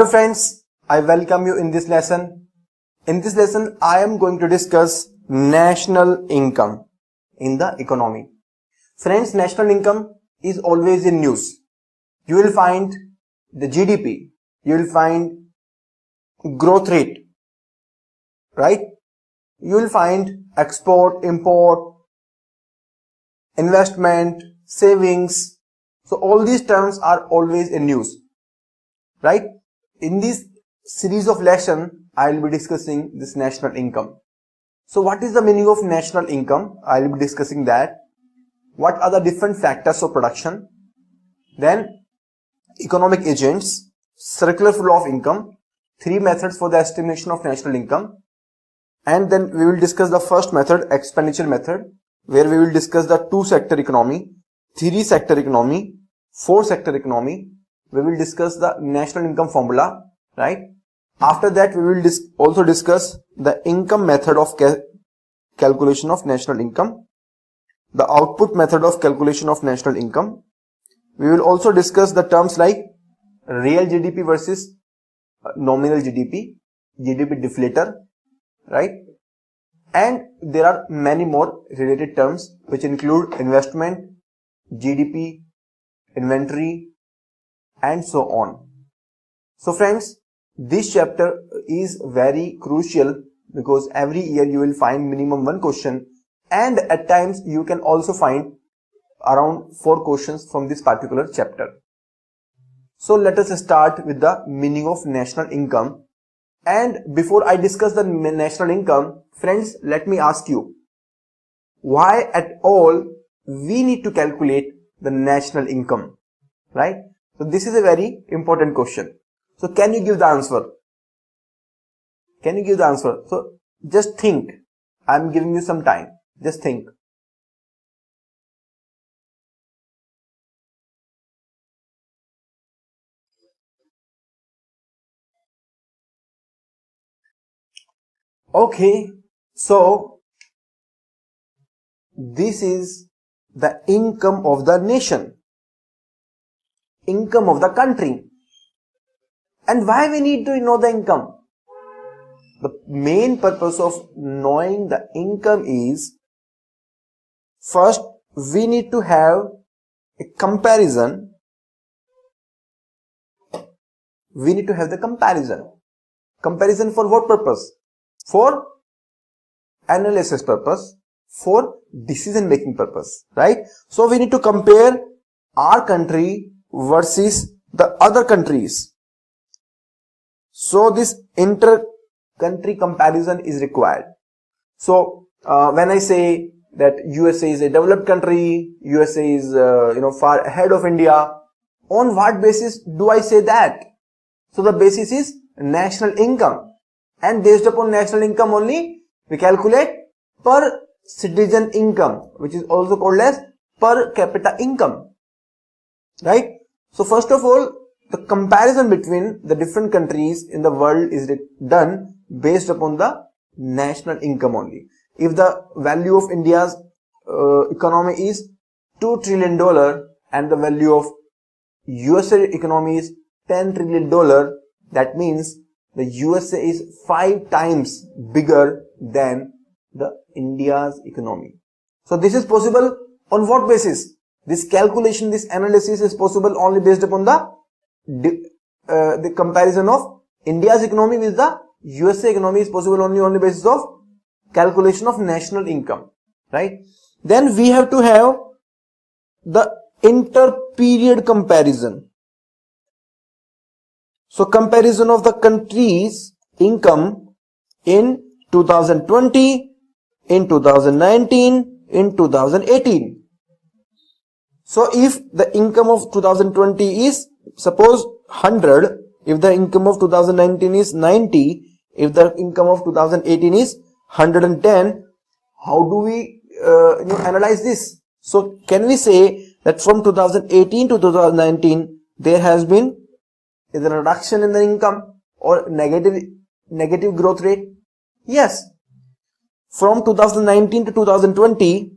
Hello friends, I welcome you in this lesson. In this lesson, I am going to discuss national income in the economy. Friends, national income is always in news. You will find the GDP, you will find growth rate, right? You will find export, import, investment, savings. So all these terms are always in news, right? In this series of lesson, I will be discussing this national income. So what is the meaning of national income? I will be discussing that. What are the different factors of production? Then economic agents, circular flow of income, three methods for the estimation of national income. And then we will discuss the first method, expenditure method, where we will discuss the two-sector economy, three-sector economy, four-sector economy. We will discuss the national income formula, right? After that, we will also discuss the income method of calculation of national income, the output method of calculation of national income. We will also discuss the terms like real GDP versus nominal GDP, GDP deflator, right? And there are many more related terms which include investment, GDP, inventory, and so on. So friends, this chapter is very crucial because every year you will find minimum one question, and at times you can also find around 4 questions from this particular chapter. So let us start with the meaning of national income. And before I discuss the national income, friends, let me ask you, why at all we need to calculate the national income, right? So this is a very important question. So can you give the answer? Can you give the answer? So just think. I'm giving you some time. Just think. Okay. So this is the income of the nation, income of the country. And why we need to know the income? The main purpose of knowing the income is, first we need to have a comparison. We need to have the comparison. Comparison for what purpose? For analysis purpose, for decision making purpose, right? So we need to compare our country versus the other countries. So this inter-country comparison is required. So when I say that USA is a developed country, USA is far ahead of India, on what basis do I say that? So the basis is national income, and based upon national income only we calculate per citizen income, which is also called as per capita income, right? So first of all, the comparison between the different countries in the world is done based upon the national income only. If the value of India's economy is $2 trillion and the value of USA economy is $10 trillion, that means the USA is 5 times bigger than the India's economy. So this is possible on what basis? This calculation, this analysis is possible only based upon the comparison of India's economy with the USA economy is possible only on the basis of calculation of national income, right? Then we have to have the inter-period comparison. So comparison of the country's income in 2020, in 2019, in 2018. So if the income of 2020 is suppose 100, if the income of 2019 is 90, if the income of 2018 is 110, how do we analyze this? So can we say that from 2018 to 2019 there has been a reduction in the income or negative growth rate? Yes. From 2019 to 2020,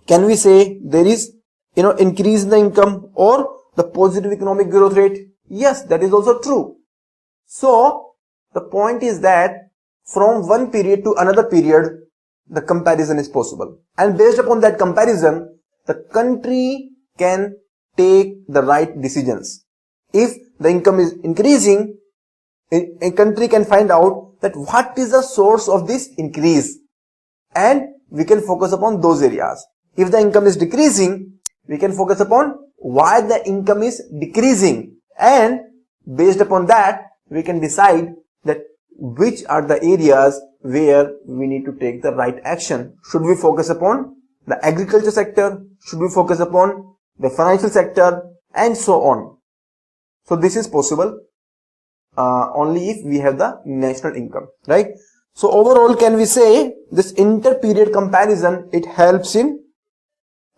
can we say there is increase in the income or the positive economic growth rate? Yes, that is also true. So the point is that from one period to another period, the comparison is possible. And based upon that comparison, the country can take the right decisions. If the income is increasing, a country can find out that what is the source of this increase, and we can focus upon those areas. If the income is decreasing, we can focus upon why the income is decreasing, and based upon that we can decide that which are the areas where we need to take the right action. Should we focus upon the agriculture sector? Should we focus upon the financial sector? And so on. So this is possible only if we have the national income, right? So overall, can we say this inter-period comparison, it helps in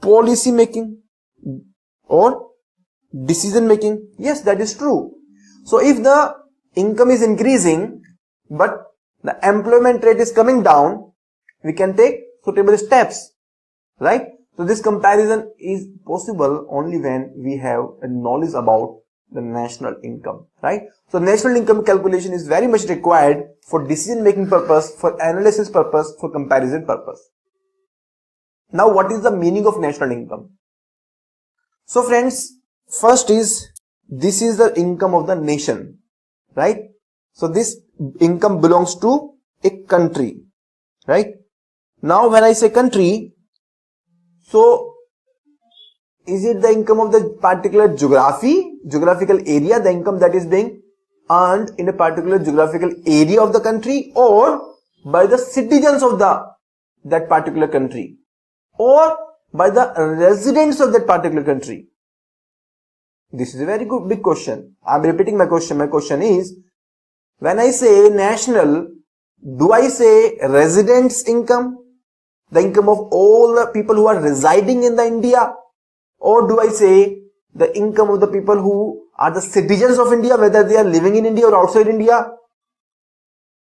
policy making or decision making? Yes, that is true. So if the income is increasing but the employment rate is coming down, we can take suitable steps, right? So this comparison is possible only when we have a knowledge about the national income, right? So national income calculation is very much required for decision making purpose, for analysis purpose, for comparison purpose. Now what is the meaning of national income? So friends, first is, this is the income of the nation, right? So this income belongs to a country, right? Now when I say country, so is it the income of the particular geographical area, the income that is being earned in a particular geographical area of the country, or by the citizens of that particular country, or by the residents of that particular country? This is a very good big question. I am repeating my question. My question is, when I say national, do I say residents' income, the income of all the people who are residing in the India, or do I say the income of the people who are the citizens of India, whether they are living in India or outside India?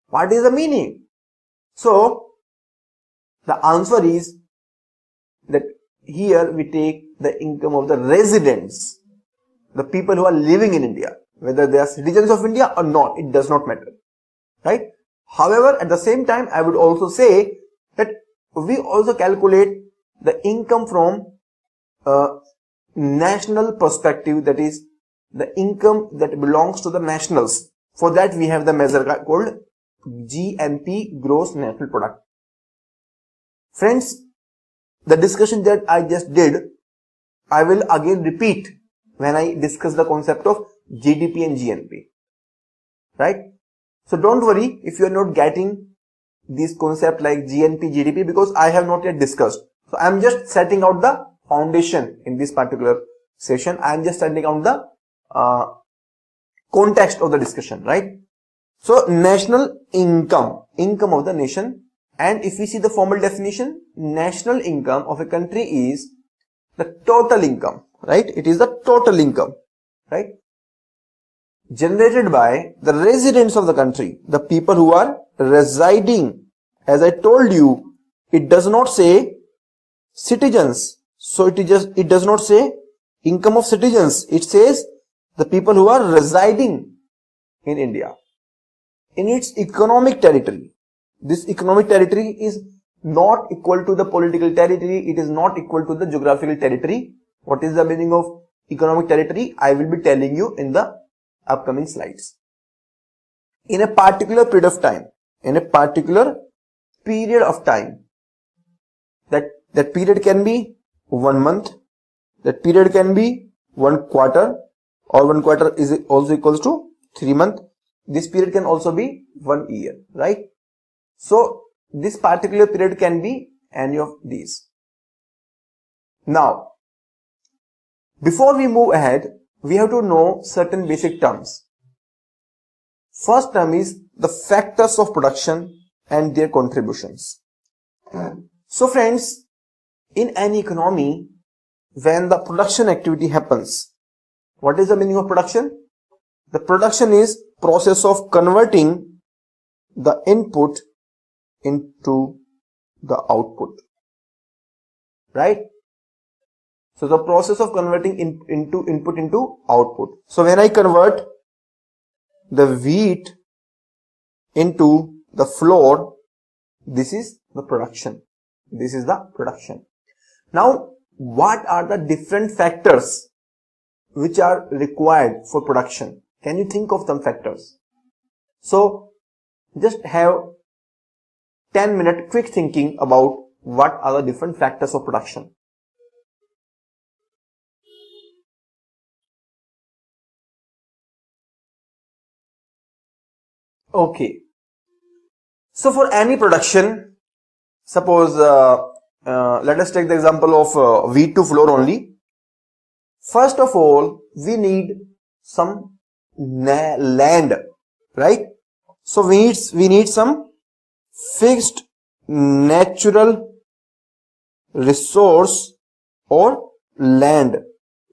What is the meaning? So the answer is that here we take the income of the residents, the people who are living in India, whether they are citizens of India or not, it does not matter, right? However, at the same time, I would also say that we also calculate the income from national perspective, that is the income that belongs to the nationals. For that we have the measure called GNP, gross national product. Friends, the discussion that I just did, I will again repeat when I discuss the concept of GDP and GNP, right? So don't worry if you are not getting this concept like GNP, GDP, because I have not yet discussed. So I am just setting out the foundation in this particular session. I am just setting out the context of the discussion, right? So national income, income of the nation, and if we see the formal definition, national income of a country is the total income, right? It is the total income, right, generated by the residents of the country, the people who are residing. As I told you, it does not say citizens, so it does not say income of citizens. It says the people who are residing in India in its economic territory. This economic territory is not equal to the political territory. It is not equal to the geographical territory. What is the meaning of economic territory? I will be telling you in the upcoming slides. In a particular period of time, that period can be 1 month, that period can be 1 quarter, or 1 quarter is also equals to 3 months. This period can also be 1 year, right? So this particular period can be any of these. Now, before we move ahead, we have to know certain basic terms. First term is the factors of production and their contributions. So friends, in any economy, when the production activity happens, what is the meaning of production? The production is process of converting the input into the output, right? So the process of converting input into output. So when I convert the wheat into the flour, this is the production. This is the production. Now, what are the different factors which are required for production? Can you think of some factors? So, just have 10-minute quick thinking about what are the different factors of production. Okay. So for any production, suppose let us take the example of wheat to flour only. First of all, we need some land, right? So we need some fixed natural resource or land.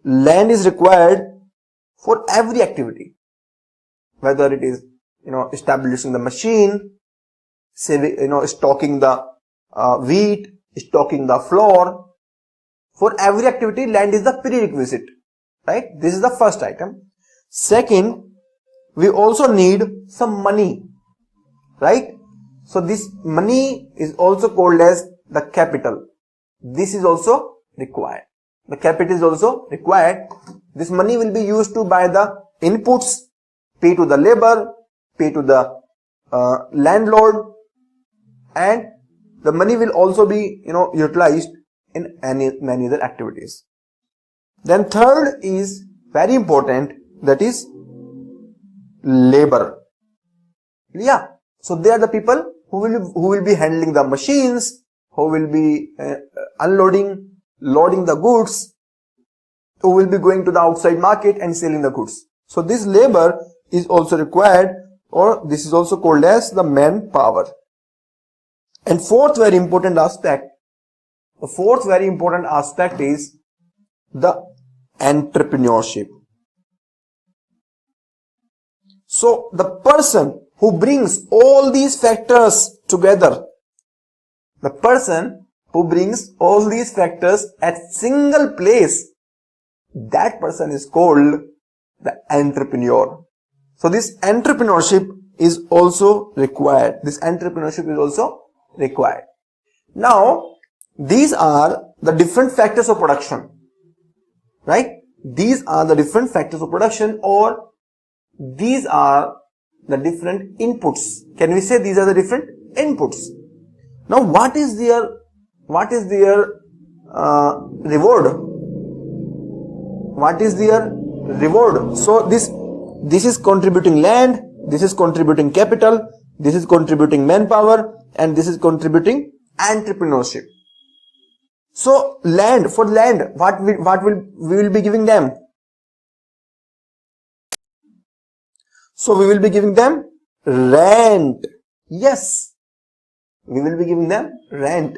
Land is required for every activity, whether it is establishing the machine, stocking the wheat, stocking the flour. For every activity, land is the prerequisite, right? This is the first item. Second, we also need some money, right? So this money is also called as the capital. This is also required. The capital is also required. This money will be used to buy the inputs, pay to the labor, pay to the landlord, and the money will also be utilized in many other activities. Then third is very important, that is labor. Yeah, so they are the people who will be handling the machines, who will be unloading, loading the goods, who will be going to the outside market and selling the goods. So this labor is also required, or this is also called as the manpower. And fourth very important aspect is the entrepreneurship. So the person who brings all these factors together, at single place, that person is called the entrepreneur. So this entrepreneurship is also required. Now, these are the different factors of production, right? These are the different factors of production, or these are the different inputs. Can we say these are the different inputs? Now, what is their reward? What is their reward? So this is contributing land, this is contributing capital, this is contributing manpower, and this is contributing entrepreneurship. So for land, what we will be giving them? So we will be giving them rent. Yes, we will be giving them rent.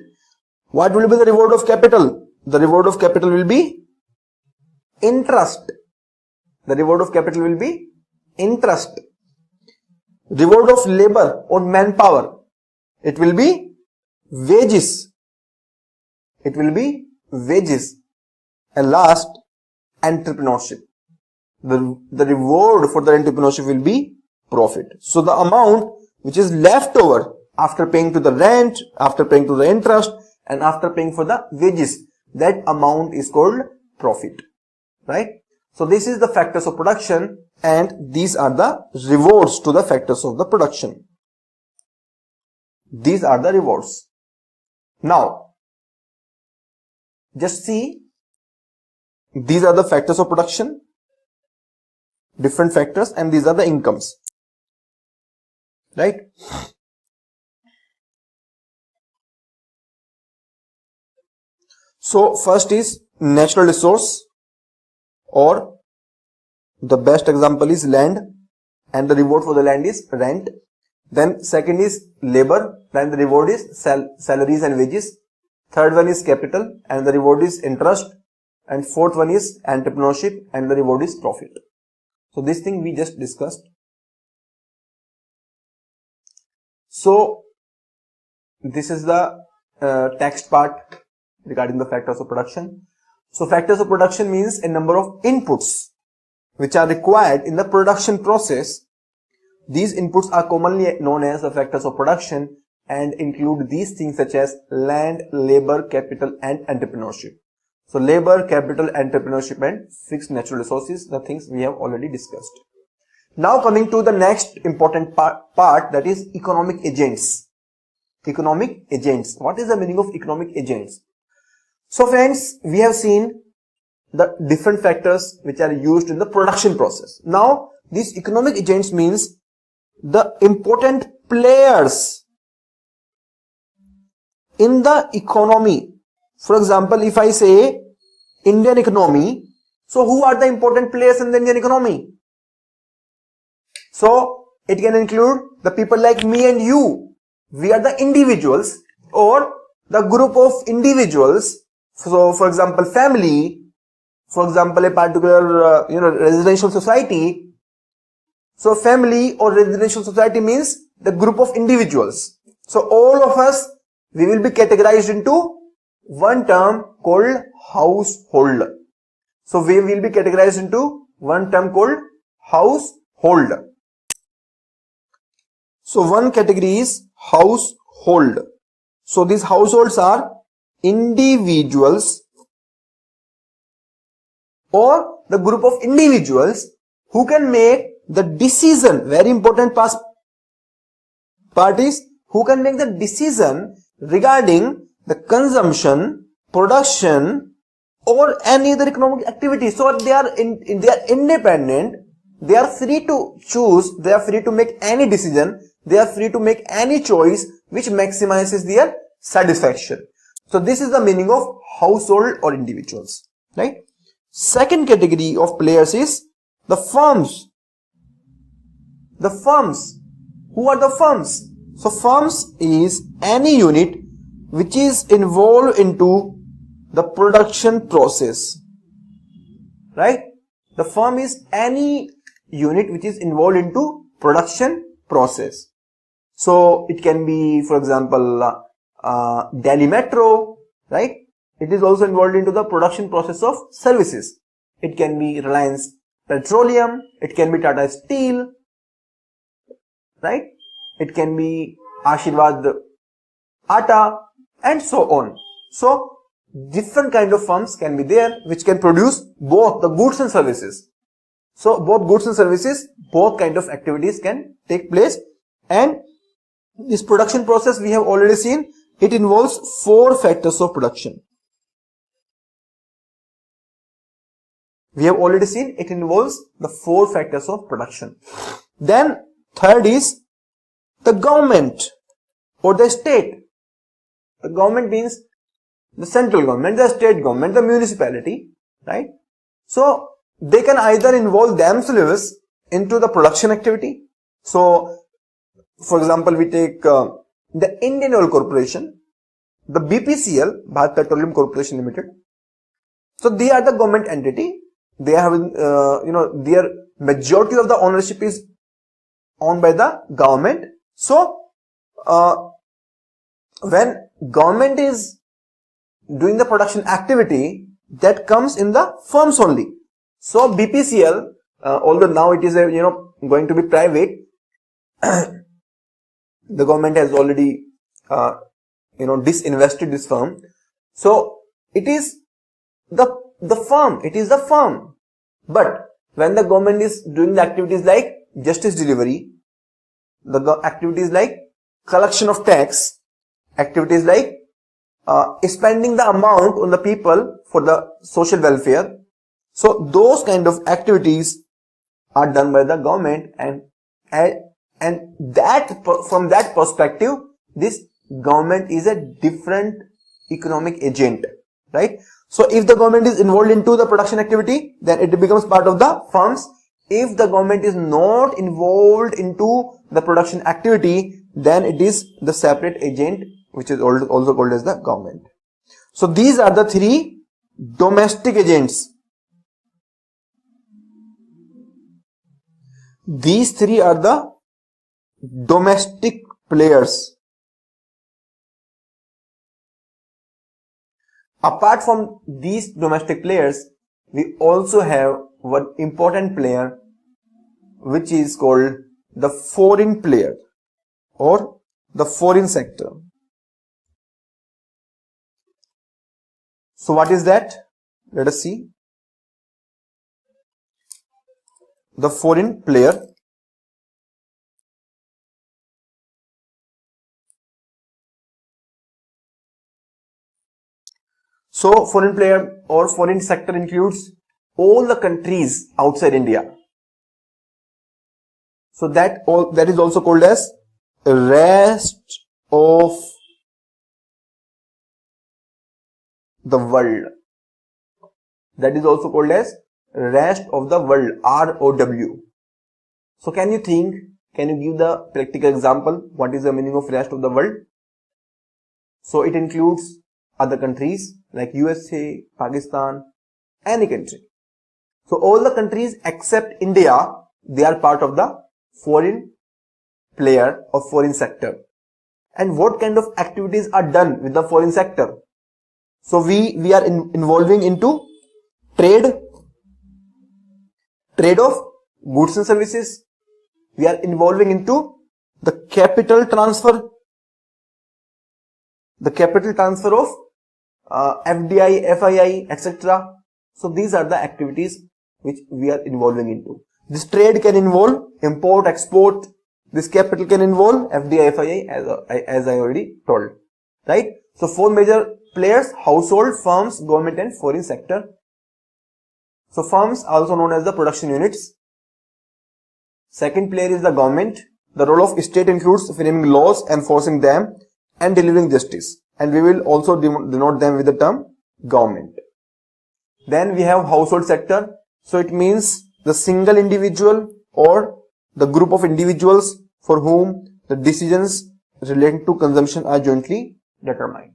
What will be the reward of capital? The reward of capital will be interest. Reward of labor or manpower, it will be wages. And last, entrepreneurship. The reward for the entrepreneurship will be profit. So the amount which is left over after paying to the rent, after paying to the interest, and after paying for the wages, that amount is called profit, right? So this is the factors of production, and these are the rewards to the factors of the production. These are the rewards. Now, just see, these are the factors of production, different factors, and these are the incomes, right? So first is natural resource, or the best example is land, and the reward for the land is rent. Then second is labor, then the reward is salaries and wages. Third one is capital, and the reward is interest. And fourth one is entrepreneurship, and the reward is profit. So this thing we just discussed. So this is the text part regarding the factors of production. So factors of production means a number of inputs which are required in the production process These inputs are commonly known as the factors of production and include these things such as land, labor, capital and entrepreneurship. So labor, capital, entrepreneurship and fixed natural resources, the things we have already discussed. Now coming to the next important part, that is economic agents. Economic agents. What is the meaning of economic agents? So friends, we have seen the different factors which are used in the production process. Now these economic agents means the important players in the economy. For example, if I say Indian economy, so who are the important players in the Indian economy? So it can include the people like me and you. We are the individuals or the group of individuals. So for example, family, for example, a particular residential society. So family or residential society means the group of individuals. So all of us, we will be categorized into one term called household. So we will be categorized into one term called household. So one category is household. So these households are individuals or the group of individuals who can make the decision. Very important part is who can make the decision regarding the consumption, production or any other economic activity. So they are independent. They are free to choose. They are free to make any decision. They are free to make any choice which maximizes their satisfaction. So this is the meaning of household or individuals, right? Second category of players is the firms. The firms. Who are the firms? So firms is any unit which is involved into the production process, right? The firm is any unit which is involved into production process. So it can be, for example, Delhi Metro, right? It is also involved into the production process of services. It can be Reliance Petroleum, it can be Tata Steel, right? It can be Ashirwad Atta and so on. So different kind of firms can be there which can produce both the goods and services. So both goods and services, both kind of activities can take place, and this production process we have already seen, it involves 4 factors of production. We have already seen it involves the 4 factors of production. Then third is the government or the state. The government means the central government, the state government, the municipality, right? So they can either involve themselves into the production activity. So for example, we take the Indian Oil Corporation, the BPCL, Bharat Petroleum Corporation Limited. So they are the government entity. They have, their majority of the ownership is owned by the government. So when government is doing the production activity, that comes in the firms only. So BPCL, although now it is going to be private, the government has already disinvested this firm. So it is the firm. It is the firm. But when the government is doing the activities like justice delivery, the activities like collection of tax, activities like spending the amount on the people for the social welfare. So those kind of activities are done by the government, and that from that perspective, this government is a different economic agent, right? So if the government is involved into the production activity, then it becomes part of the firms. If the government is not involved into the production activity, then it is the separate agent, which is also called as the government. So these are the 3 domestic agents. These 3 are the domestic players. Apart from these domestic players, we also have one important player which is called the foreign player or the foreign sector. So what is that? Let us see. The foreign player. So foreign player or foreign sector includes all the countries outside India. So that is also called as rest of the world. That is also called as rest of the world, ROW. So can you give the practical example? What is the meaning of rest of the world? So it includes other countries like USA, Pakistan, any country. So all the countries except India, they are part of the foreign player or foreign sector. And what kind of activities are done with the foreign sector? So we are involving into trade of goods and services. We are involving into the capital transfer of FDI, FII, etc. So these are the activities which we are involving into. This trade can involve import, export. This capital can involve FDI, FII, as I already told. Right? So four major players: household, firms, government and foreign sector. So firms, also known as the production units. Second player is the government. The role of state includes framing laws, enforcing them and delivering justice. And we will also denote them with the term government. Then we have household sector. So it means the single individual or the group of individuals for whom the decisions relating to consumption are jointly determined.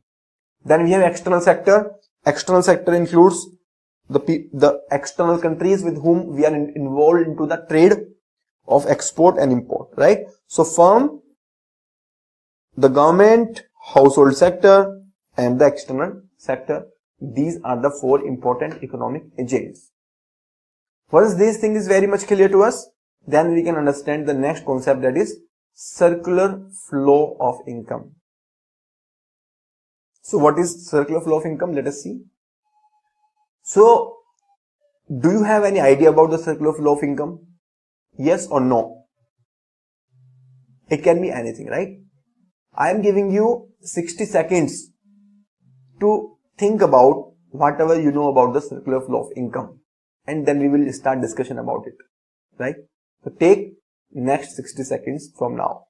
Then we have external sector. External sector includes the external countries with whom we are involved into the trade of export and import, right? So firm, the government, household sector and the external sector. These are the four important economic agents. Once this thing is very much clear to us, then we can understand the next concept, that is circular flow of income. So what is circular flow of income? Let us see. So do you have any idea about the circular flow of income? Yes or no? It can be anything, right? I am giving you 60 seconds to think about whatever you know about the circular flow of income, and then we will start discussion about it, right? So take next 60 seconds from now.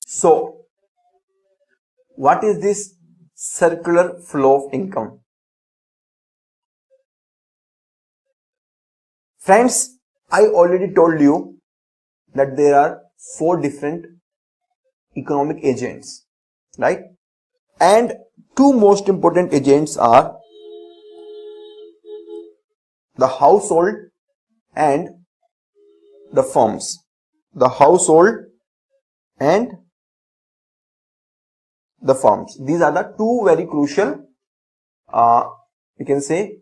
So what is this circular flow of income? Friends, I already told you that there are four different economic agents, right? And two most important agents are the household and the firms. The household and the firms. These are the two very crucial, we can say,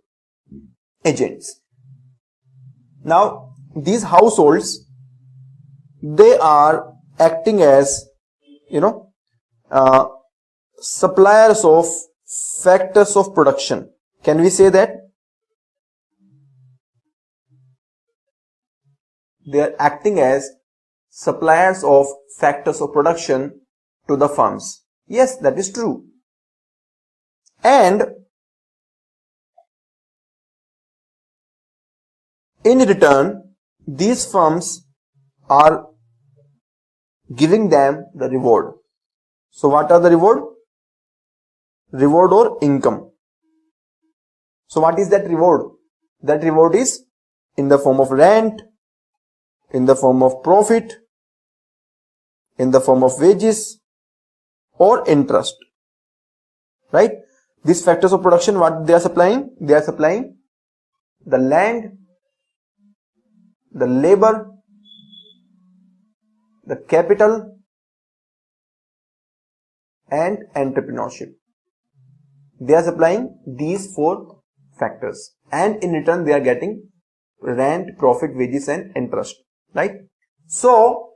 agents. Now, these households, they are acting as, suppliers of factors of production. Can we say that? They are acting as suppliers of factors of production to the firms. Yes, that is true. and in return these firms are giving them the reward. So what are the reward? Reward or income. So what is that reward? That reward is in the form of rent, in the form of profit, in the form of wages or interest. Right? These factors of production, what they are supplying? They are supplying the land, the labor, the capital and entrepreneurship. They are supplying these four factors, and in return they are getting rent, profit, wages and interest. Right? So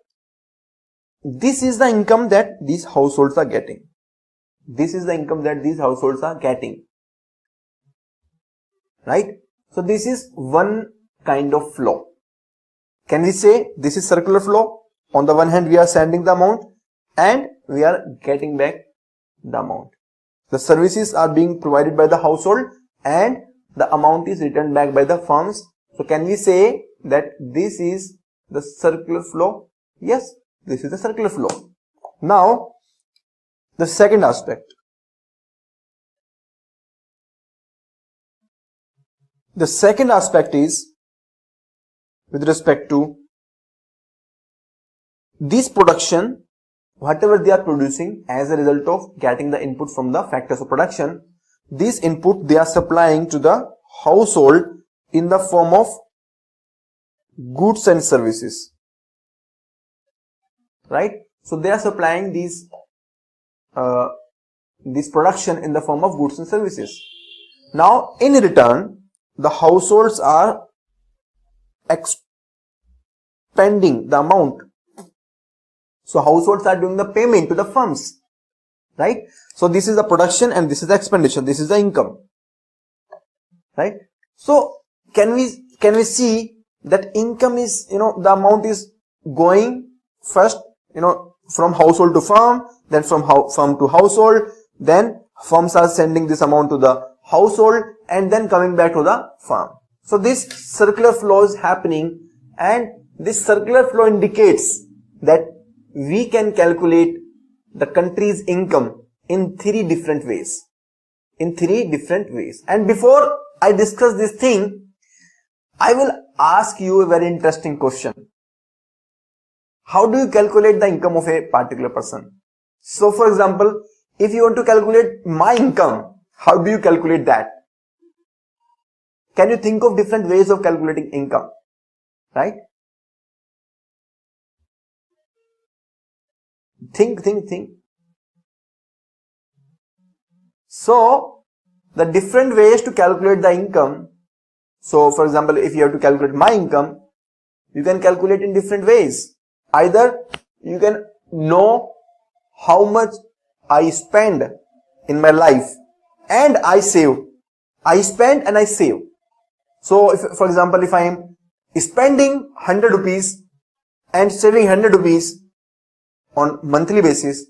this is the income that these households are getting. This is the income that these households are getting. Right? So this is one kind of flow. Can we say this is circular flow? On the one hand we are sending the amount and we are getting back the amount. The services are being provided by the household and the amount is returned back by the firms. So can we say that this is the circular flow? Yes, this is the circular flow. Now, the second aspect. The second aspect is with respect to this production, whatever they are producing as a result of getting the input from the factors of production, this input they are supplying to the household in the form of goods and services. Right? So they are supplying these this production in the form of goods and services. Now in return the households are expending the amount. So households are doing the payment to the firms. Right? So this is the production and this is the expenditure. This is the income. Right? So can we see that income is, the amount is going first, from household to firm, then from firm to household, then firms are sending this amount to the household and then coming back to the firm. So this circular flow is happening, and this circular flow indicates that we can calculate the country's income in three different ways. And before I discuss this thing, I will ask you a very interesting question. How do you calculate the income of a particular person? So for example, if you want to calculate my income, how do you calculate that? Can you think of different ways of calculating income? Right? Think. So, the different ways to calculate the income. So, for example, if you have to calculate my income, you can calculate in different ways. Either you can know how much I spend in my life and I save. I spend and I save. So, if, for example, if I am spending 100 rupees and saving 100 rupees on monthly basis,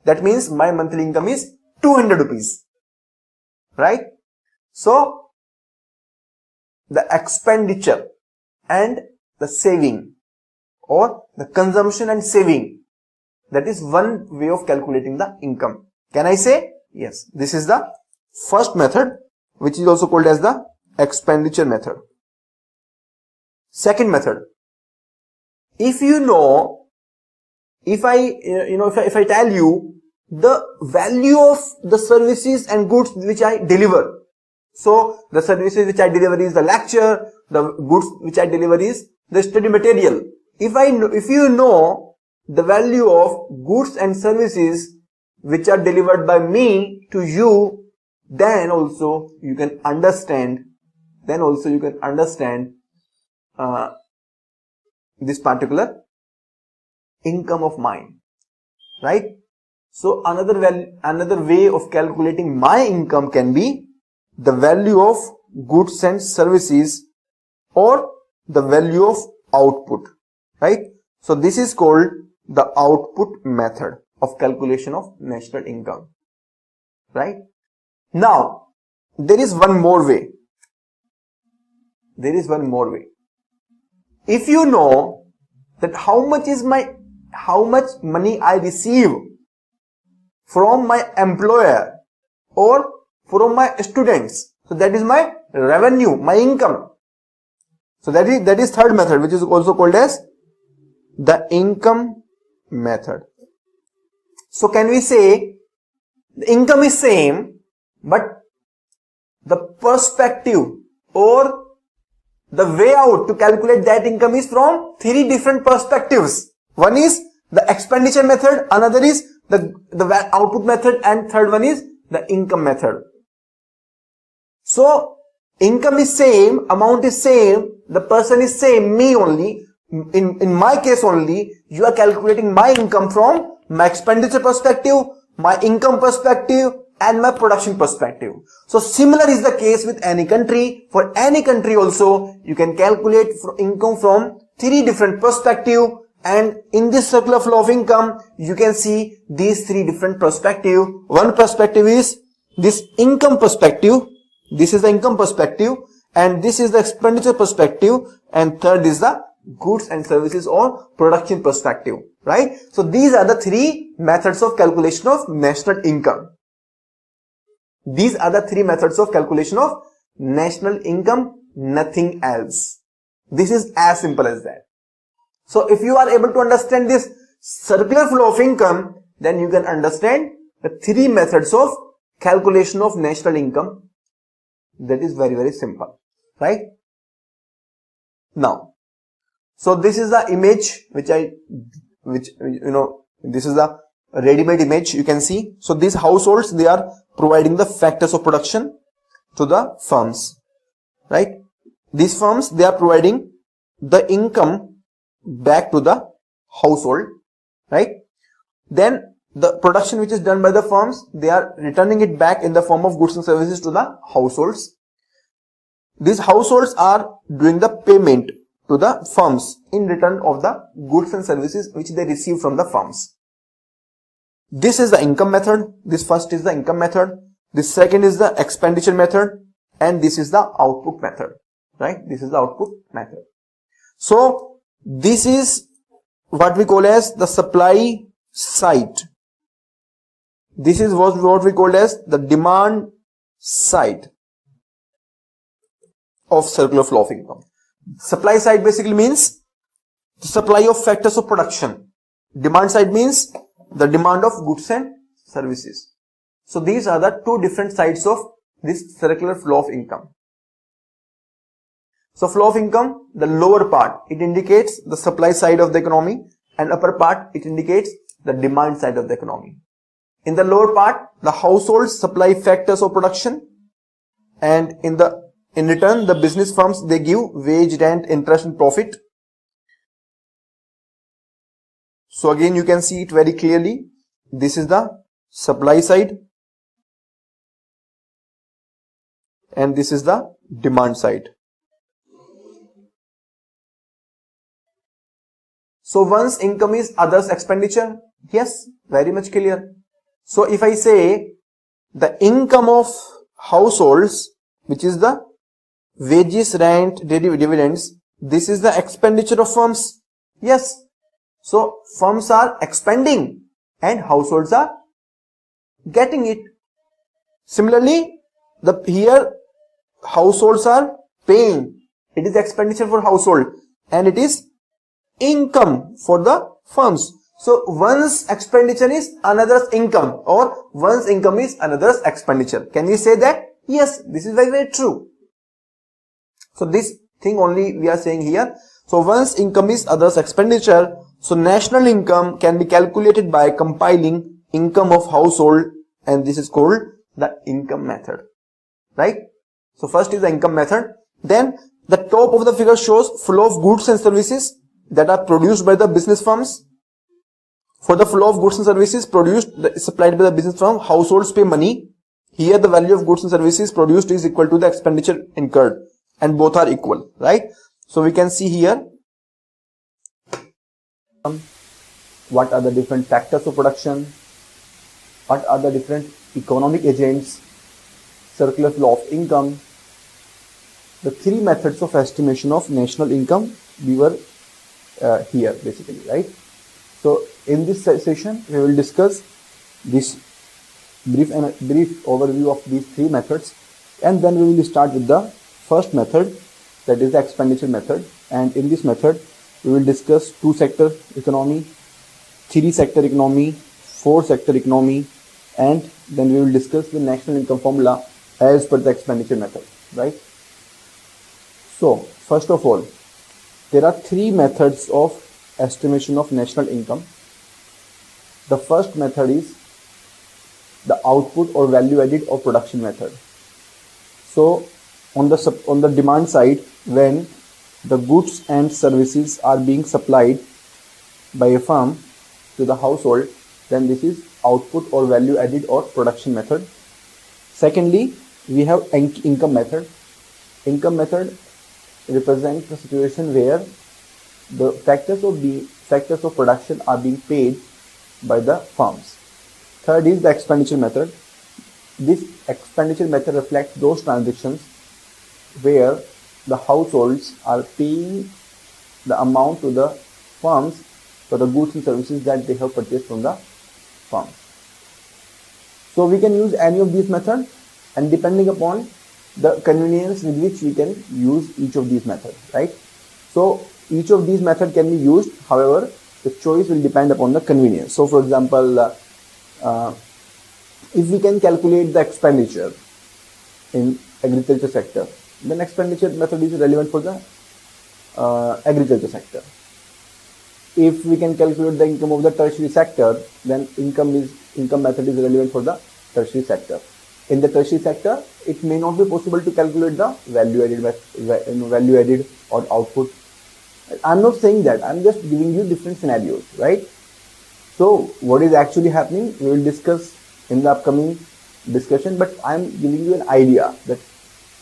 that means my monthly income is 200 rupees. Right? So, the expenditure and the saving, or the consumption and saving, that is one way of calculating the income. Can I say? Yes. This is the first method, which is also called as the expenditure method. Second method. If you know, if I tell you the value of the services and goods which I deliver. So the services which I deliver is the lecture, the goods which I deliver is the study material. If you know the value of goods and services which are delivered by me to you, then also you can understand this particular income of mine. Right? So another way of calculating my income can be the value of goods and services, or the value of output. Right? So this is called the output method of calculation of national income. Right? Now, there is one more way. There is one more way. If you know that how much money I receive from my employer or from my students, so that is my revenue, my income. So that is third method, which is also called as the income method. So can we say the income is same, but the perspective or the way out to calculate that income is from three different perspectives. One is the expenditure method, another is the output method, and third one is the income method. So income is same, amount is same, the person is same, me only. In my case only, you are calculating my income from my expenditure perspective, my income perspective, and my production perspective. So similar is the case with any country. For any country also, you can calculate income from three different perspectives. And in this circular flow of income, you can see these three different perspectives. One perspective is this income perspective. This is the income perspective. And this is the expenditure perspective. And third is the goods and services or production perspective. Right? So these are the three methods of calculation of national income. These are the three methods of calculation of national income, nothing else. This is as simple as that. So if you are able to understand this circular flow of income, then you can understand the three methods of calculation of national income. That is very, very simple, right? Now, so this is the image this is the ready-made image you can see. So these households, they are providing the factors of production to the firms, right? These firms, they are providing the income back to the household, right? Then the production which is done by the firms, they are returning it back in the form of goods and services to the households. These households are doing the payment to the firms in return of the goods and services which they receive from the firms. This is the income method. This first is the income method. This second is the expenditure method. And this is the output method, right? This is the output method. So this is what we call as the supply side. This is what we call as the demand side of circular flow of income. Supply side basically means the supply of factors of production. Demand side means the demand of goods and services. So these are the two different sides of this circular flow of income. So flow of income, the lower part, it indicates the supply side of the economy, and upper part, it indicates the demand side of the economy. In the lower part, the households supply factors of production, and in return, the business firms, they give wage, rent, interest and profit. So again, you can see it very clearly. This is the supply side and this is the demand side. So once income is others expenditure, yes, very much clear. So if I say the income of households, which is the wages, rent, dividends, this is the expenditure of firms. Yes. So firms are expending and households are getting it. Similarly, here households are paying. It is expenditure for household and it is income for the firms. So one's expenditure is another's income, or one's income is another's expenditure. Can we say that? Yes, this is very, very true. So this thing only we are saying here. So one's income is others expenditure. So national income can be calculated by compiling income of household, and this is called the income method, right? So first is the income method. Then the top of the figure shows flow of goods and services that are produced by the business firms. For the flow of goods and services produced, supplied by the business firm, households pay money. Here the value of goods and services produced is equal to the expenditure incurred, and both are equal, right? So we can see here what are the different factors of production, what are the different economic agents, circular flow of income, the three methods of estimation of national income we were here basically, right? So in this session we will discuss this brief overview of these three methods, and then we will start with the first method, that is the expenditure method. And in this method we will discuss 2-sector economy, 3-sector economy, 4-sector economy, and then we will discuss the national income formula as per the expenditure method, right? So first of all, there are three methods of estimation of national income. The first method is the output or value added or production method. So on the demand side, when the goods and services are being supplied by a firm to the household, then this is output or value added or production method. Secondly, we have income method. Income method represents the situation where the factors of production are being paid by the firms. Third is the expenditure method. This expenditure method reflects those transactions where the households are paying the amount to the firms for the goods and services that they have purchased from the firms. So we can use any of these methods, and depending upon the convenience with which we can use each of these methods, right? So each of these methods can be used, however the choice will depend upon the convenience. So for example, if we can calculate the expenditure in agriculture sector, then expenditure method is relevant for the agriculture sector. If we can calculate the income of the tertiary sector, then income method is relevant for the tertiary sector. In the tertiary sector, it may not be possible to calculate the value added or output. I'm not saying that, I'm just giving you different scenarios, right? So what is actually happening, we will discuss in the upcoming discussion, but I'm giving you an idea that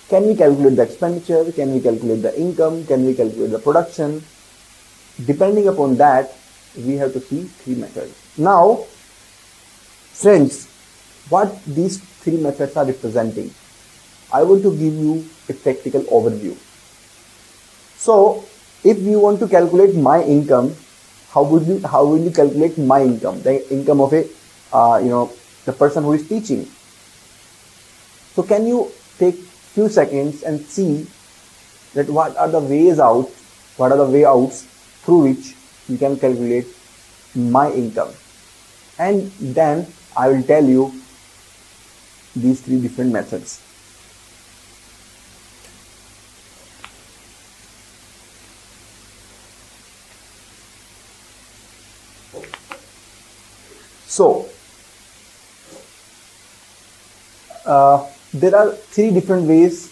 can we calculate the expenditure, can we calculate the income, can we calculate the production. Depending upon that, we have to see three methods. Now, friends, what these three methods are representing, I want to give you a practical overview. So, if you want to calculate my income, how will you calculate my income, the income of a the person who is teaching? So, can you take few seconds and see that what are the way outs through which you can calculate my income, and then I will tell you these three different methods. So there are three different ways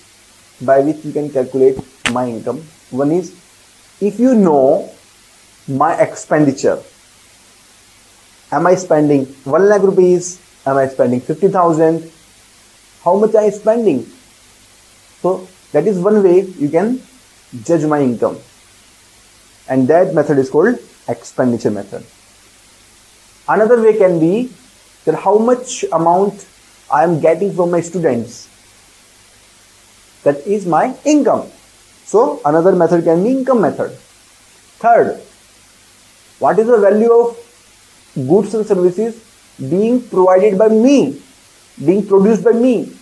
by which you can calculate my income. One is, if you know my expenditure, am I spending 1 lakh rupees, am I spending 50,000, how much I am spending? So that is one way you can judge my income, and that method is called expenditure method. Another way can be that how much amount I am getting from my students, that is my income. So another method can be income method. Third, what is the value of goods and services being provided by me, being produced by me?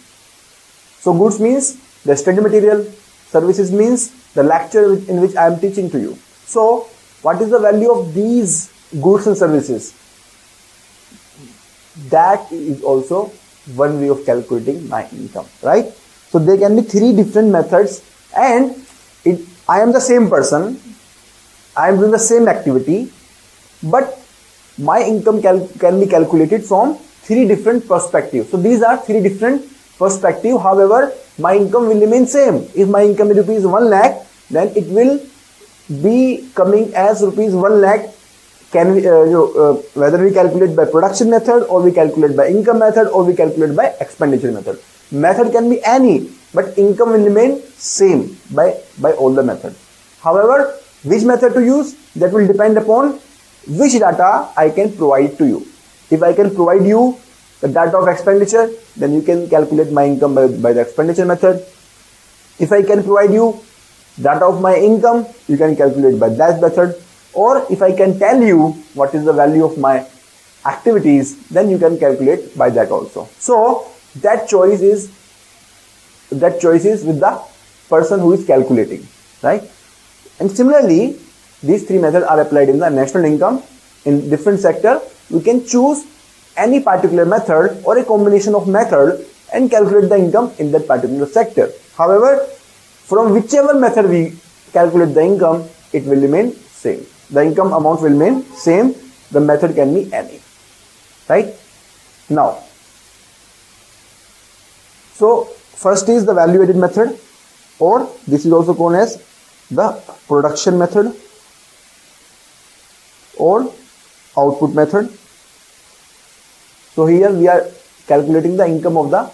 So goods means the study material, services means the lecture in which I am teaching to you. So what is the value of these goods and services? That is also one way of calculating my income, right? So there can be three different methods, and I am the same person, I am doing the same activity, but my income can be calculated from three different perspectives. So these are three different perspectives. However, my income will remain same. If my income is rupees 1 lakh, then it will be coming as rupees 1 lakh. Can we, whether we calculate by production method, or we calculate by income method, or we calculate by expenditure method. Method can be any, but income will remain same by all the methods. However, which method to use, that will depend upon which data I can provide to you. If I can provide you the data of expenditure, then you can calculate my income by the expenditure method. If I can provide you data of my income, you can calculate by that method. Or if I can tell you what is the value of my activities, then you can calculate by that also. So that choice is with the person who is calculating, right? And similarly, these three methods are applied in the national income. In different sector, we can choose any particular method or a combination of method and calculate the income in that particular sector. However, from whichever method we calculate the income, it will remain same. The income amount will remain same. The method can be any, right? Now, so first is the value added method, or this is also known as the production method or output method. So here we are calculating the income of the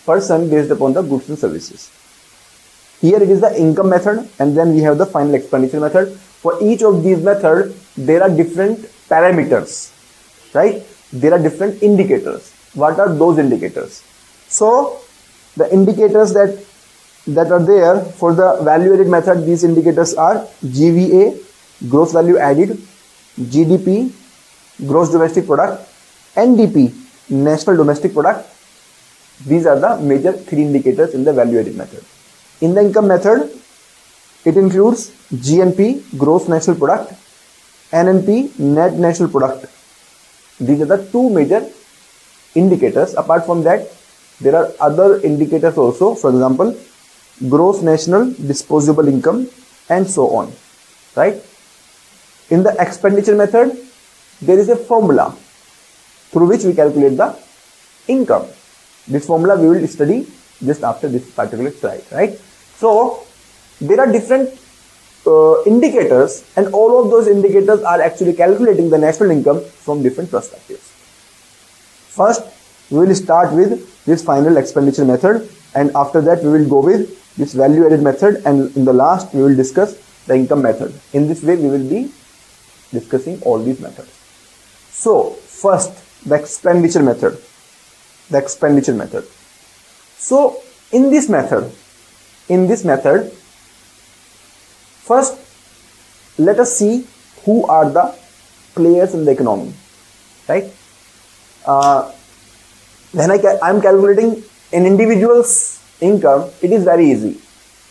person based upon the goods and services. Here it is the income method, and then we have the final expenditure method. For each of these methods, there are different parameters, right? There are different indicators. What are those indicators? So the indicators that are there for the value added method, these indicators are GVA, gross value added, GDP, gross domestic product, NDP, national domestic product. These are the major three indicators in the value added method. In the income method, it includes GNP, gross national product, NNP, net national product. These are the two major indicators. Apart from that, there are other indicators also. For example, gross national disposable income and so on, right? In the expenditure method, there is a formula through which we calculate the income. This formula we will study just after this particular slide, right? So there are different indicators, and all of those indicators are actually calculating the national income from different perspectives. First, we will start with this final expenditure method, and after that we will go with this value added method, and in the last we will discuss the income method. In this way we will be discussing all these methods. So first, the expenditure method. So in this method, first let us see who are the players in the economy, right? When I am calculating an individual's income, it is very easy,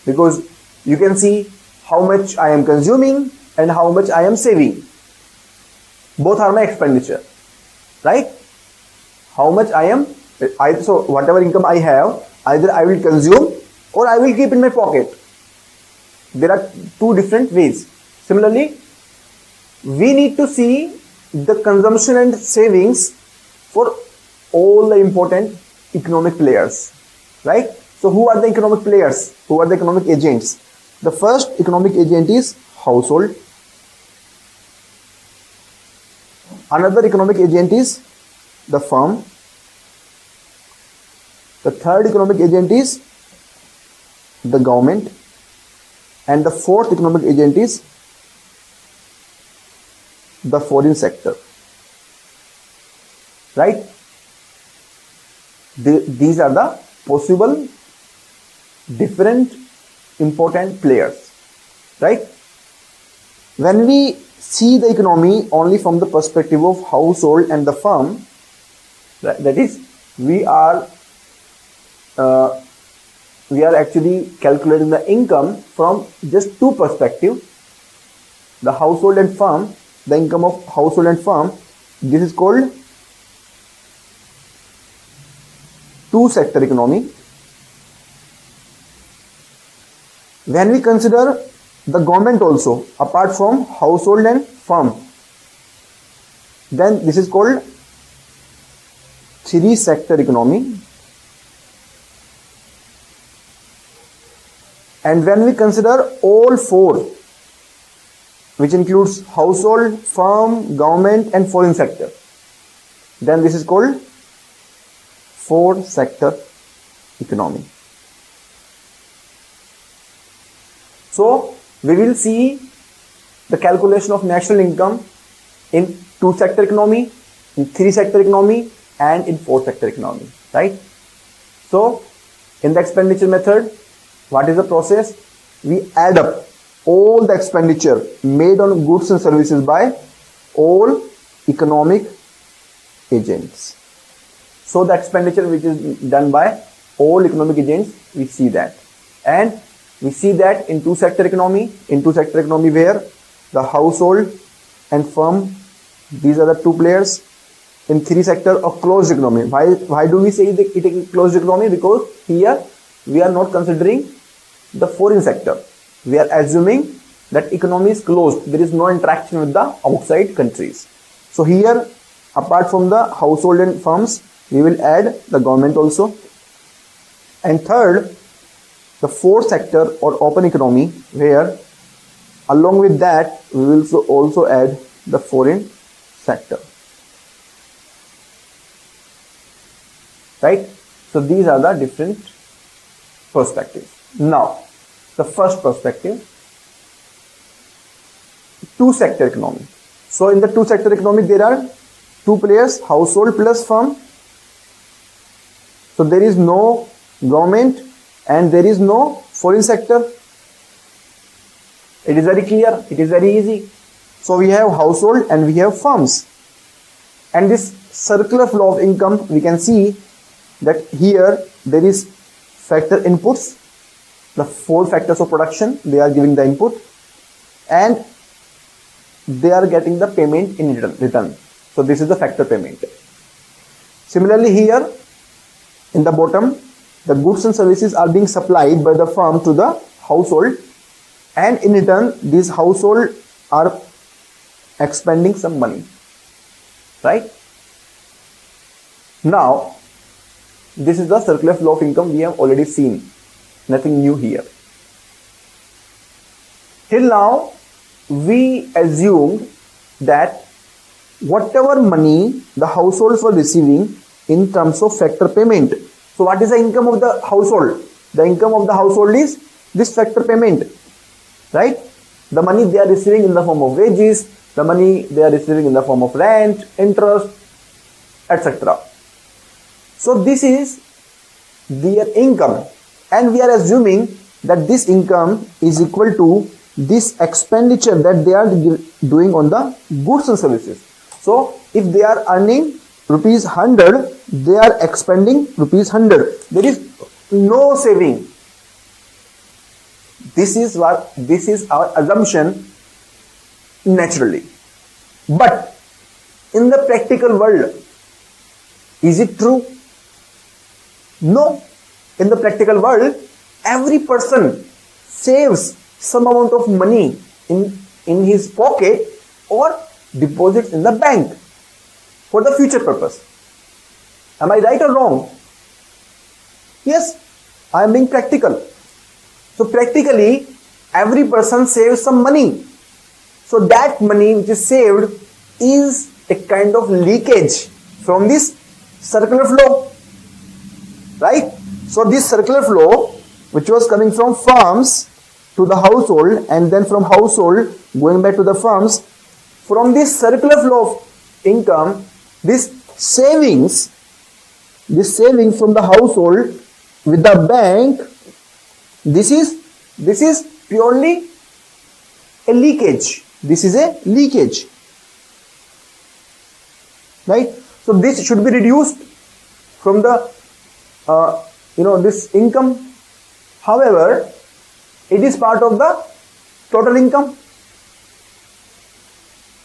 because you can see how much I am consuming and how much I am saving. Both are my expenditure, right? How much so whatever income I have, either I will consume or I will keep in my pocket. There are two different ways. Similarly, we need to see the consumption and savings for all the important economic players, right? So who are the economic players? Who are the economic agents? The first economic agent is household. Another economic agent is the firm. The third economic agent is the government. And the fourth economic agent is the foreign sector, right? These are the possible different important players, right? When we see the economy only from the perspective of household and the firm, that is, we are actually calculating the income from just two perspectives, the household and firm, the income of household and firm. This is called two-sector economy. When we consider the government also, apart from household and firm, then this is called three-sector economy. And when we consider all four, which includes household, firm, government and foreign sector, then this is called four-sector economy. So we will see the calculation of national income in two-sector economy, in three-sector economy and in fourth sector economy, right? So in the expenditure method, what is the process? We add up all the expenditure made on goods and services by all economic agents. So the expenditure which is done by all economic agents, we see that. And we see that in two sector economy, where the household and firm, these are the two players. In three sector of closed economy. Why do we say it is closed economy? Because here we are not considering the foreign sector. We are assuming that economy is closed. There is no interaction with the outside countries. So here, apart from the household and firms, we will add the government also. And third, the fourth sector or open economy, where along with that we will also add the foreign sector. Right? So these are the different perspectives. Now, the first perspective, two sector economy. So in the two sector economy, there are two players, household plus firm. So there is no government and there is no foreign sector. It is very clear, it is very easy. So we have household and we have firms. And this circular flow of income, we can see that here there is factor inputs, the four factors of production, they are giving the input and they are getting the payment in return. So this is the factor payment. Similarly here in the bottom, the goods and services are being supplied by the firm to the household, and in return these household are expending some money, right? Now this is the circular flow of income we have already seen, nothing new here. Till now we assumed that whatever money the households were receiving in terms of factor payment. So what is the income of the household? The income of the household is this factor payment, right? The money they are receiving in the form of wages, the money they are receiving in the form of rent, interest, etc. So this is their income, and we are assuming that this income is equal to this expenditure that they are doing on the goods and services. So if they are earning rupees 100, they are expending rupees 100. There is no saving. This is our assumption naturally. But in the practical world, is it true? No. In the practical world, every person saves some amount of money in his pocket or deposits in the bank for the future purpose. Am I right or wrong? Yes, I am being practical. So practically, every person saves some money. So that money which is saved is a kind of leakage from this circular flow, right? So this circular flow, which was coming from firms to the household and then from household going back to the firms, from this circular flow of income, this savings from the household with the bank, this is purely a leakage. This is a leakage, right? So this should be reduced from the this income. However, it is part of the total income.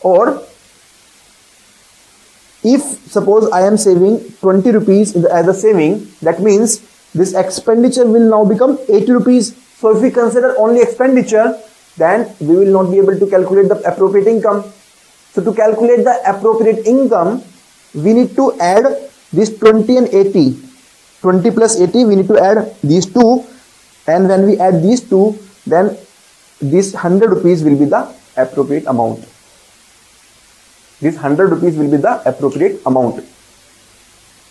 Or if suppose I am saving 20 rupees as a saving, that means this expenditure will now become 80 rupees. So if we consider only expenditure, then we will not be able to calculate the appropriate income. So to calculate the appropriate income, we need to add this 20 and 80. 20 plus 80, we need to add these two, and when we add these two, then this 100 rupees will be the appropriate amount. This 100 rupees will be the appropriate amount,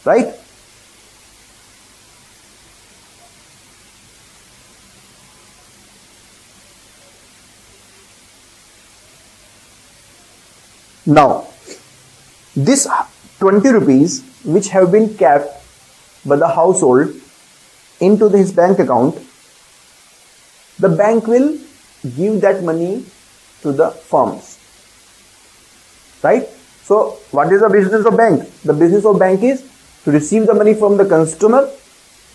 right? Now, this 20 rupees which have been kept by the household into his bank account, the bank will give that money to the firms, right? So what is the business of bank? The business of bank is to receive the money from the customer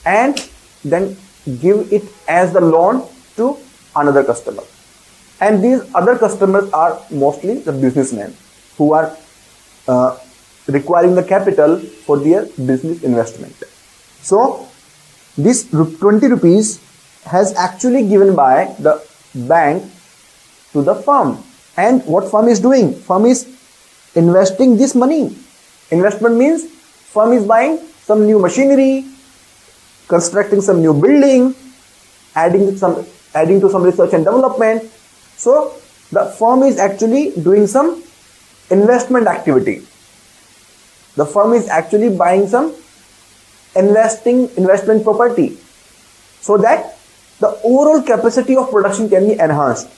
and then give it as the loan to another customer. And these other customers are mostly the businessmen who are requiring the capital for their business investment. So this 20 rupees has actually given by the bank to the firm. And what firm is doing? Firm is investing this money. Investment means firm is buying some new machinery, constructing some new building, adding to some research and development. So the firm is actually doing some investment activity. The firm is actually buying some investment property, so that the overall capacity of production can be enhanced.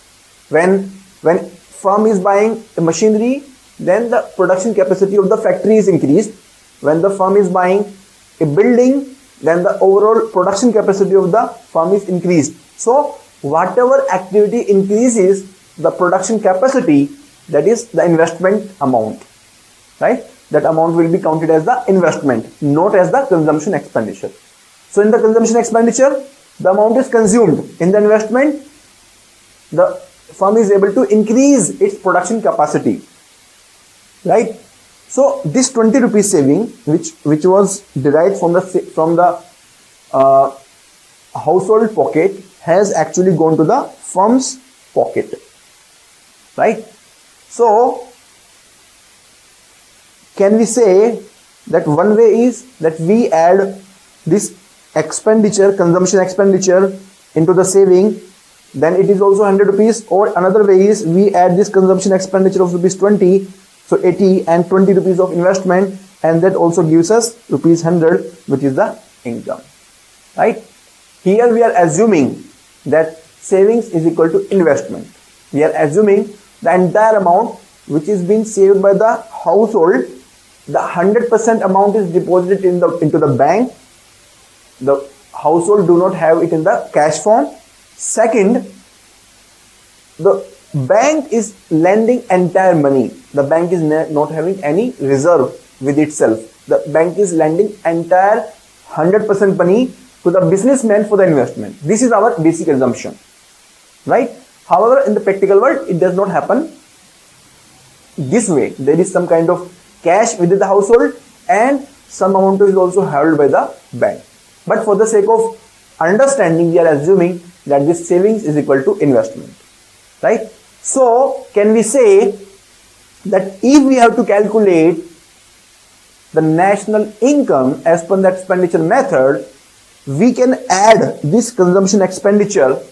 When firm is buying a machinery, then the production capacity of the factory is increased. When the firm is buying a building, then the overall production capacity of the firm is increased. So whatever activity increases the production capacity, that is the investment amount, right? That amount will be counted as the investment, not as the consumption expenditure. So in the consumption expenditure, the amount is consumed. In the investment, the firm is able to increase its production capacity, right? So this 20 rupees saving, which was derived from the household pocket, has actually gone to the firm's pocket, right? So can we say that one way is that we add this expenditure, consumption expenditure, into the saving, then it is also 100 rupees, or another way is we add this consumption expenditure of rupees 20, so 80, and 20 rupees of investment, and that also gives us rupees 100, which is the income, right? Here we are assuming that savings is equal to investment. We are assuming the entire amount which is being saved by the household, the 100% amount is deposited into the bank. The household do not have it in the cash form. Second, the bank is lending entire money. The bank is not having any reserve with itself. The bank is lending entire 100% money to the businessman for the investment. This is our basic assumption, right? However, in the practical world, it does not happen this way. There is some kind of cash within the household and some amount is also held by the bank. But for the sake of understanding, we are assuming that this savings is equal to investment, right? So can we say that if we have to calculate the national income as per the expenditure method, we can add this consumption expenditure,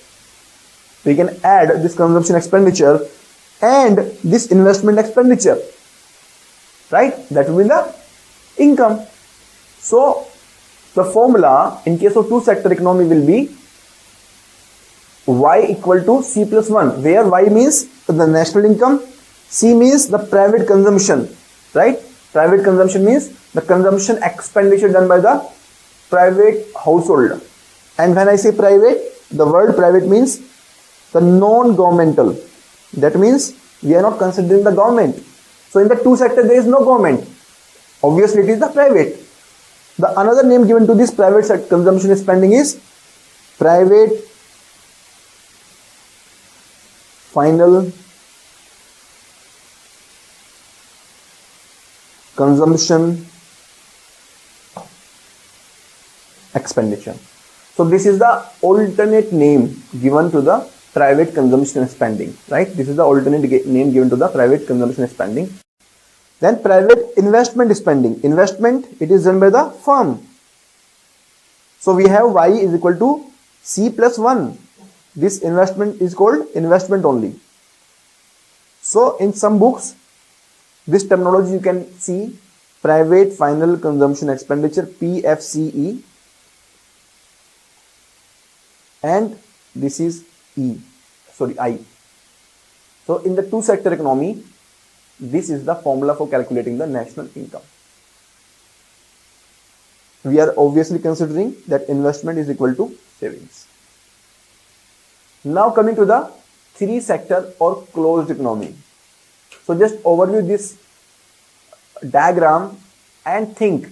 and this investment expenditure, right? That will be the income. So the formula in case of two sector economy will be Y equal to C plus 1, where Y means the national income, C means the private consumption, right? Private consumption means the consumption expenditure done by the private household. And when I say private, the word private means the non-governmental. That means we are not considering the government. So in the two sector there is no government. Obviously it is the private. The another name given to this private consumption spending is private final consumption expenditure. So this is the alternate name given to the private consumption spending, right? This is the alternate name given to the private consumption spending. Then private investment spending. Investment, it is done by the firm. So we have Y is equal to C plus 1. This investment is called investment only. So in some books, this terminology you can see private final consumption expenditure, PFCE, and this is I. So in the two sector economy, this is the formula for calculating the national income. we are obviously considering that investment is equal to savings. Now coming to the three sector or closed economy. So just overview this diagram and think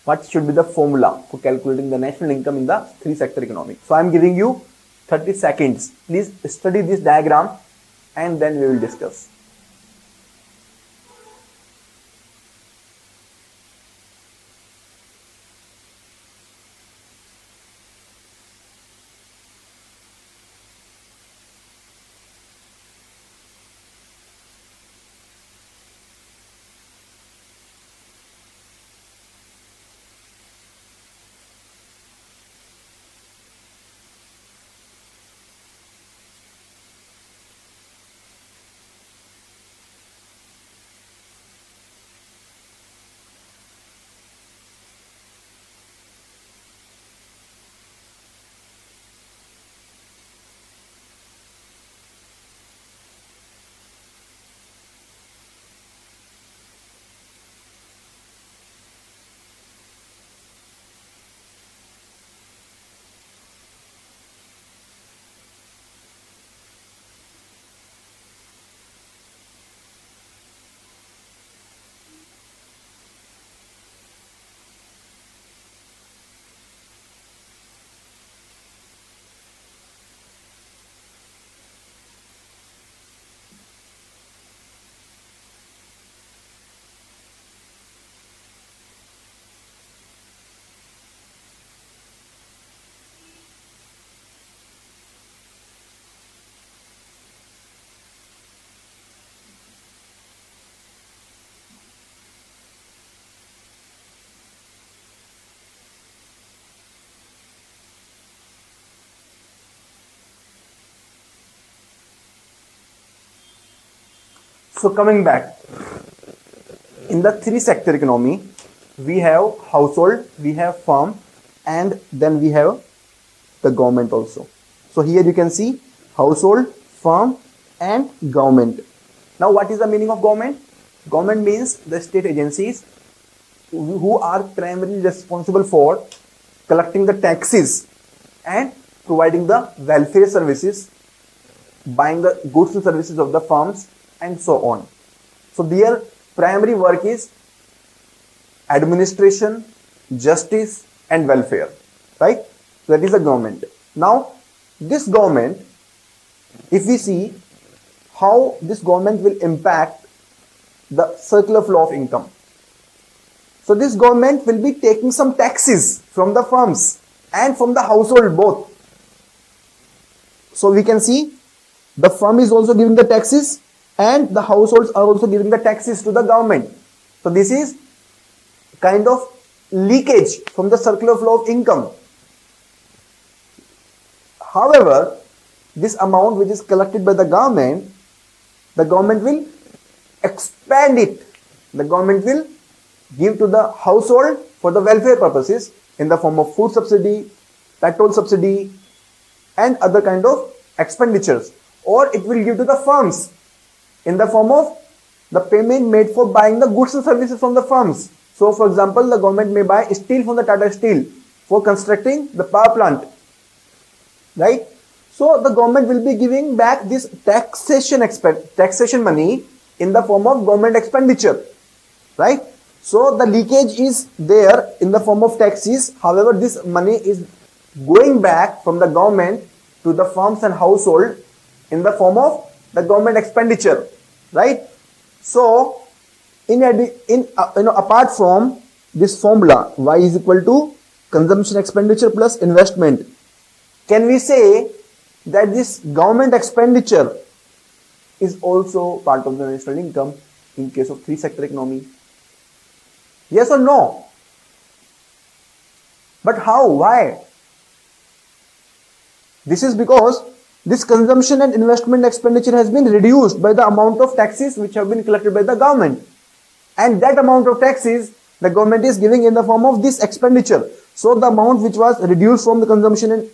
what should be the formula for calculating the national income in the three sector economy. So I am giving you 30 seconds. Please study this diagram and then we will discuss. So coming back, in the three sector economy, we have household, we have farm, and then we have the government also. So here you can see household, farm, and government. Now what is the meaning of government? Government means the state agencies who are primarily responsible for collecting the taxes and providing the welfare services, buying the goods and services of the firms, and so on. So their primary work is administration, justice, and welfare, right? So that is the government. Now this government, if we see how this government will impact the circular flow of income. So this government will be taking some taxes from the firms and from the household both. So we can see the firm is also giving the taxes and the households are also giving the taxes to the government. So this is kind of leakage from the circular flow of income. However, this amount which is collected by the government will expand it. The government will give to the household for the welfare purposes in the form of food subsidy, petrol subsidy, and other kind of expenditures. Or it will give to the firms in the form of the payment made for buying the goods and services from the firms. So for example, the government may buy steel from the Tata Steel for constructing the power plant, right? So the government will be giving back this taxation money in the form of government expenditure, right? So the leakage is there in the form of taxes. However, this money is going back from the government to the firms and household in the form of the government expenditure, right? So apart from this formula, y is equal to consumption expenditure plus investment, can we say that this government expenditure is also part of the national income in case of three sector economy? Yes or no? But how? Why? This is because this consumption and investment expenditure has been reduced by the amount of taxes which have been collected by the government. And that amount of taxes the government is giving in the form of this expenditure. So the amount which was reduced from the consumption and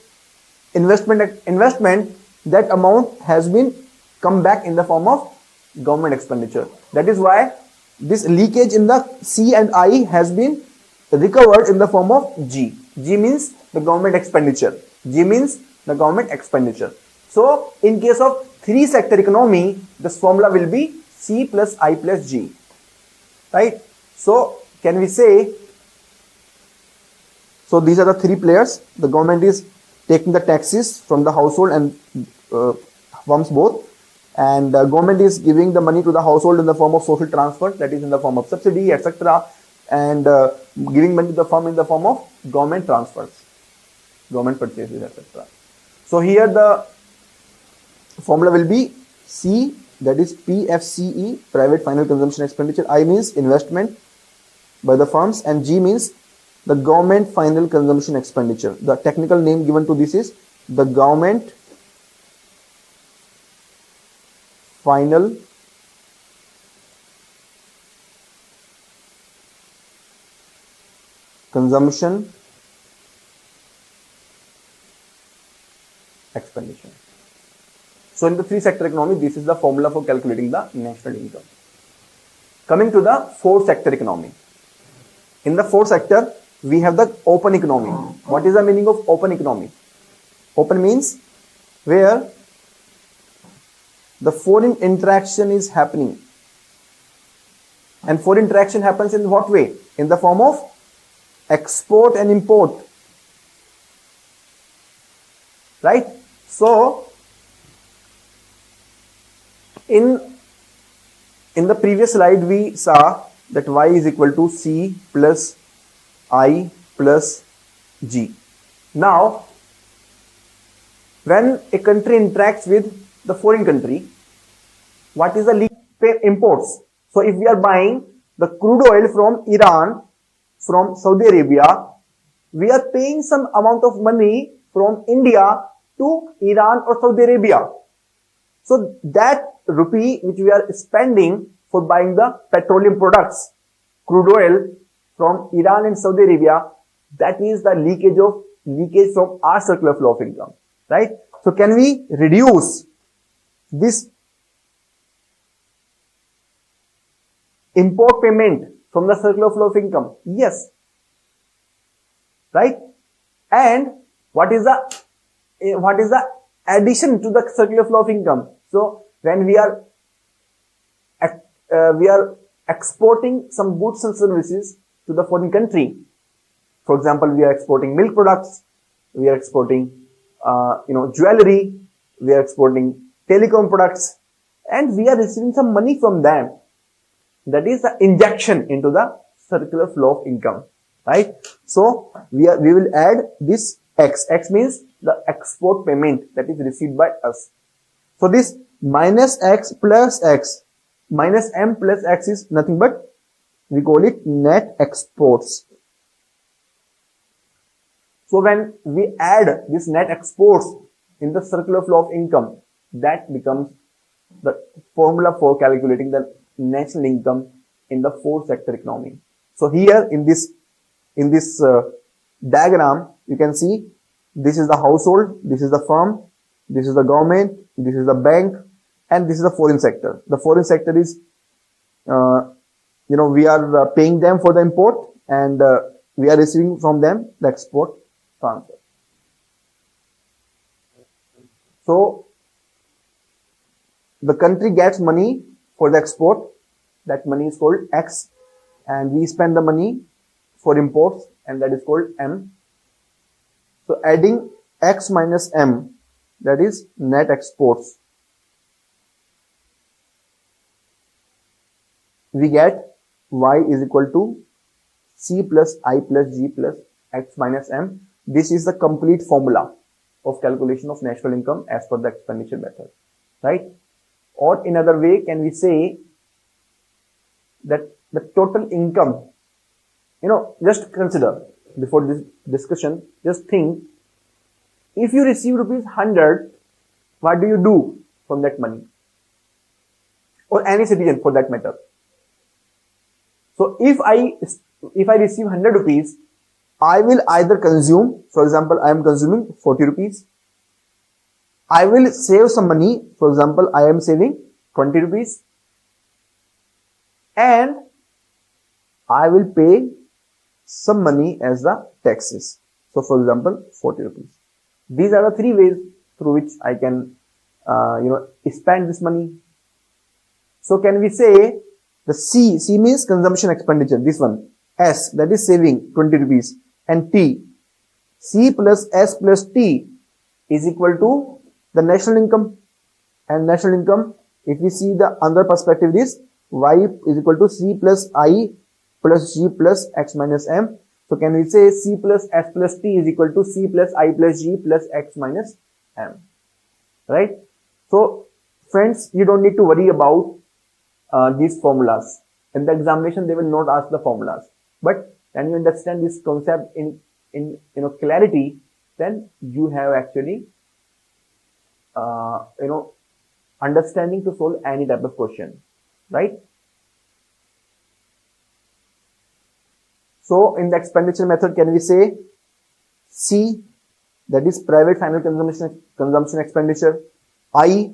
investment, that amount has been come back in the form of government expenditure. That is why this leakage in the C and I has been recovered in the form of G. G means the government expenditure. G means the government expenditure. So in case of three sector economy, this formula will be C plus I plus G. Right? So can we say, so these are the three players. The government is taking the taxes from the household and firms both, and the government is giving the money to the household in the form of social transfer, that is in the form of subsidy, etc., and giving money to the firm in the form of government transfers, government purchases, etc. So here the formula will be C, that is PFCE, private final consumption expenditure. I means investment by the firms, and G means the government final consumption expenditure. The technical name given to this is the government final consumption expenditure. So in the three sector economy, this is the formula for calculating the national income. Coming to the four sector economy. In the fourth sector, we have the open economy. What is the meaning of open economy? Open means where the foreign interaction is happening. And foreign interaction happens in what way? In the form of export and import. Right? So, in the previous slide, we saw that y is equal to C plus I plus G. Now, when a country interacts with the foreign country, what is the legal imports? So, if we are buying the crude oil from Iran, from Saudi Arabia, we are paying some amount of money from India to Iran or Saudi Arabia. So, that rupee which we are spending for buying the petroleum products, crude oil from Iran and Saudi Arabia, that is the leakage from our circular flow of income, right? So can we reduce this import payment from the circular flow of income? Yes, right? And what is the addition to the circular flow of income? So when we are exporting some goods and services to the foreign country. For example, we are exporting milk products, we are exporting, jewelry, we are exporting telecom products, and we are receiving some money from them. That is the injection into the circular flow of income, right? So we will add this X. X means the export payment that is received by us. So this minus X plus X minus M plus X is nothing but, we call it net exports. So when we add this net exports in the circular flow of income, that becomes the formula for calculating the national income in the fourth sector economy. So here in this diagram, you can see this is the household, this is the firm, this is the government, this is the bank, and this is the foreign sector. The foreign sector is, we are paying them for the import, and we are receiving from them the export transfer. So the country gets money for the export. That money is called X, and we spend the money for imports, and that is called M. So adding X minus M, that is net exports, we get Y is equal to C plus I plus G plus X minus M. This is the complete formula of calculation of national income as per the expenditure method, right? Or in other way, can we say that the total income, just consider before this discussion, just think, if you receive rupees 100, what do you do from that money? Or any citizen for that matter. So if I receive 100 rupees, I will either consume, for example, I am consuming 40 rupees. I will save some money, for example, I am saving 20 rupees. And I will pay some money as the taxes. So for example, 40 rupees. These are the three ways through which I can, spend this money. So can we say the C means consumption expenditure, this one. S, that is saving, 20 rupees. And T, C plus S plus T is equal to the national income. And national income, if we see the other perspective, is Y is equal to C plus I plus G plus X minus M. So can we say C plus S plus T is equal to C plus I plus G plus X minus M. Right? So friends, you don't need to worry about these formulas. In the examination, they will not ask the formulas. But when you understand this concept in clarity, then you have actually understanding to solve any type of question, right? So in the expenditure method, can we say C, that is private final consumption expenditure, I,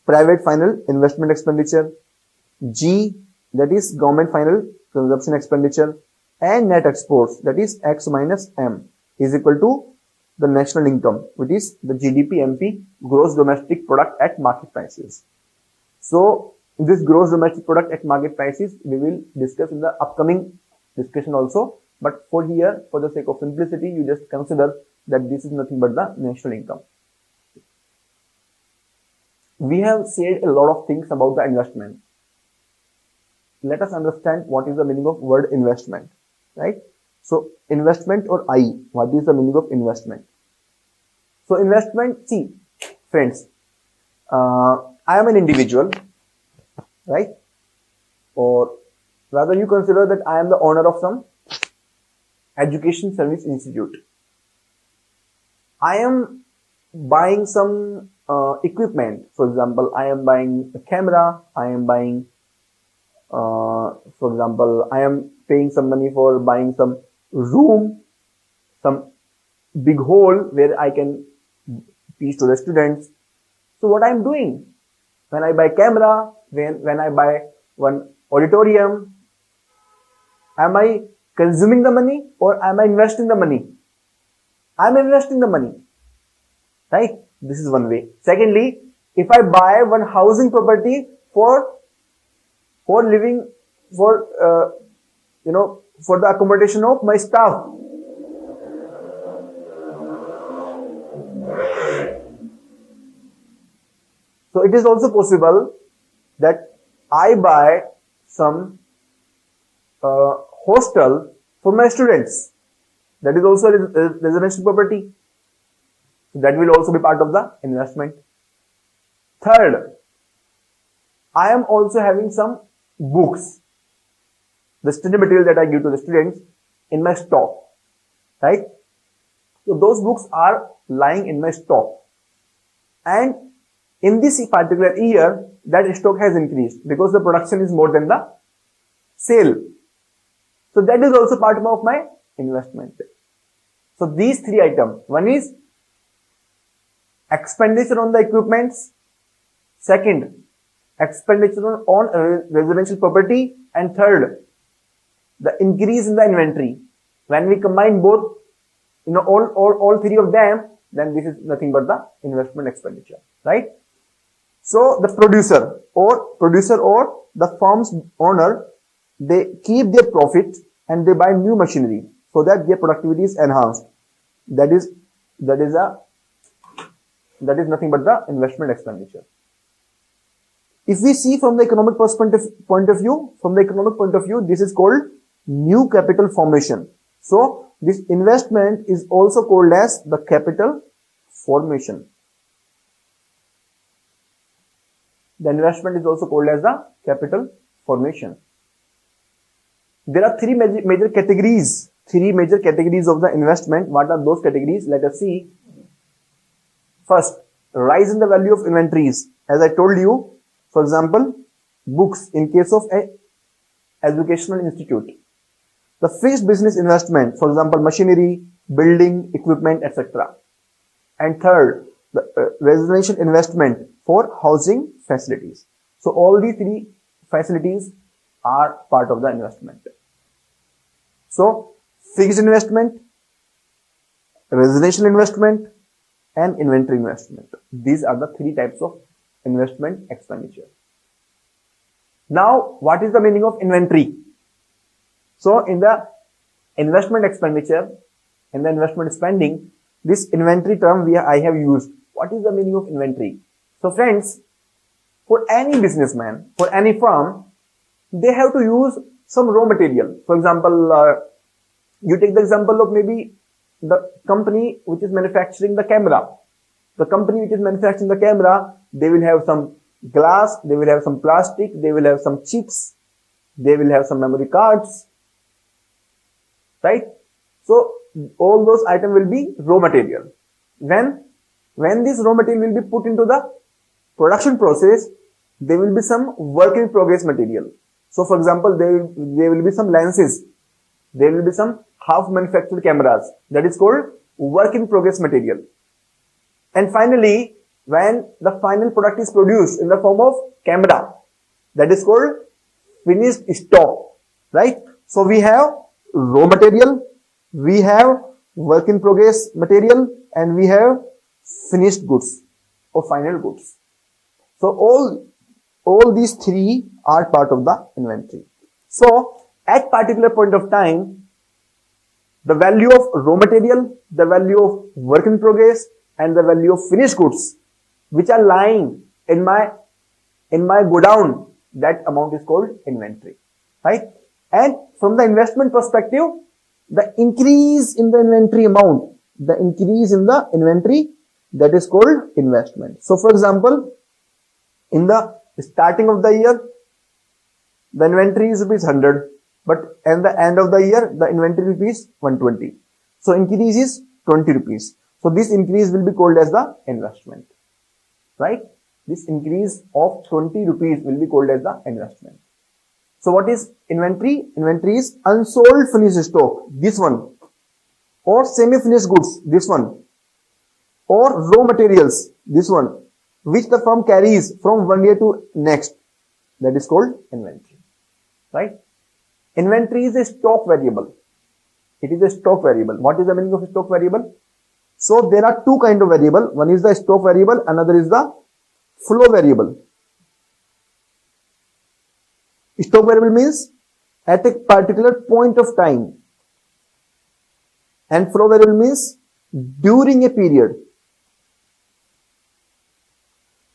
private final investment expenditure, G, that is government final consumption expenditure, and net exports, that is X minus M, is equal to the national income, which is the GDP MP, gross domestic product at market prices. So this gross domestic product at market prices we will discuss in the upcoming discussion also, but for here, for the sake of simplicity, you just consider that this is nothing but the national income. We have said a lot of things about the investment. Let us understand what is the meaning of word investment, right? So investment or I, what is the meaning of investment? So investment, see friends, I am an individual, right? Or rather you consider that I am the owner of some education service institute. I am buying some equipment. For example, I am buying a camera, I am buying for example, I am paying some money for buying some room, some big hall where I can teach to the students. So what I am doing when I buy camera, when I buy one auditorium, am I consuming the money or am I investing the money? I am investing the money, right? This is one way. Secondly, if I buy one housing property for living, for the accommodation of my staff. So it is also possible that I buy some hostel for my students. That is also a residential property. So that will also be part of the investment. Third, I am also having some books, the study material that I give to the students in my stock, right? So those books are lying in my stock. And in this particular year, that stock has increased because the production is more than the sale. So that is also part of my investment. So these three items, one is expenditure on the equipments, second, expenditure on residential property, and third, the increase in the inventory. When we combine both, all three of them, then this is nothing but the investment expenditure, right? So the producer or the firm's owner, they keep their profit and they buy new machinery so that their productivity is enhanced. That is nothing but the investment expenditure. If we see from the economic point of view, this is called new capital formation. So this investment is also called as the capital formation. The investment is also called as the capital formation. There are three major categories of the investment. What are those categories? Let us see. First, rise in the value of inventories. As I told you, for example, books in case of an educational institute. The fixed business investment, for example, machinery, building, equipment, etc. And third, the residential investment for housing facilities. So all these three facilities are part of the investment. So fixed investment, residential investment, and inventory investment. These are the three types of investment expenditure. Now, what is the meaning of inventory? So, in the investment expenditure, in the investment spending, this inventory term I have used. What is the meaning of inventory? So, friends, for any businessman, for any firm, they have to use some raw material. For example, you take the example of maybe the company which is manufacturing the camera. The company which is manufacturing the camera, they will have some glass, they will have some plastic, they will have some chips, they will have some memory cards, right? So, all those items will be raw material. When this raw material will be put into the production process, there will be some work in progress material. So, for example, there will be some lenses, there will be some half manufactured cameras, that is called work in progress material. And finally, when the final product is produced in the form of camera, that is called finished stock, right? So, we have raw material, we have work in progress material, and we have finished goods or final goods. So, all these three are part of the inventory. So, at particular point of time, the value of raw material, the value of work in progress, and the value of finished goods, which are lying in my godown, that amount is called inventory, right? And from the investment perspective, the increase in the inventory amount, the increase in the inventory, that is called investment. So, for example, in the starting of the year, the inventory is rupees 100, but at the end of the year, the inventory rupees 120. So, increase is 20 rupees. So, this increase will be called as the investment, right? This increase of 20 rupees will be called as the investment. So, what is inventory? Inventory is unsold finished stock, this one, or semi-finished goods, this one, or raw materials, this one, which the firm carries from one year to next, that is called inventory, right? Inventory is a stock variable. It is a stock variable. What is the meaning of a stock variable? So, there are two kinds of variable. One is the stock variable, another is the flow variable. Stock variable means at a particular point of time, and flow variable means during a period.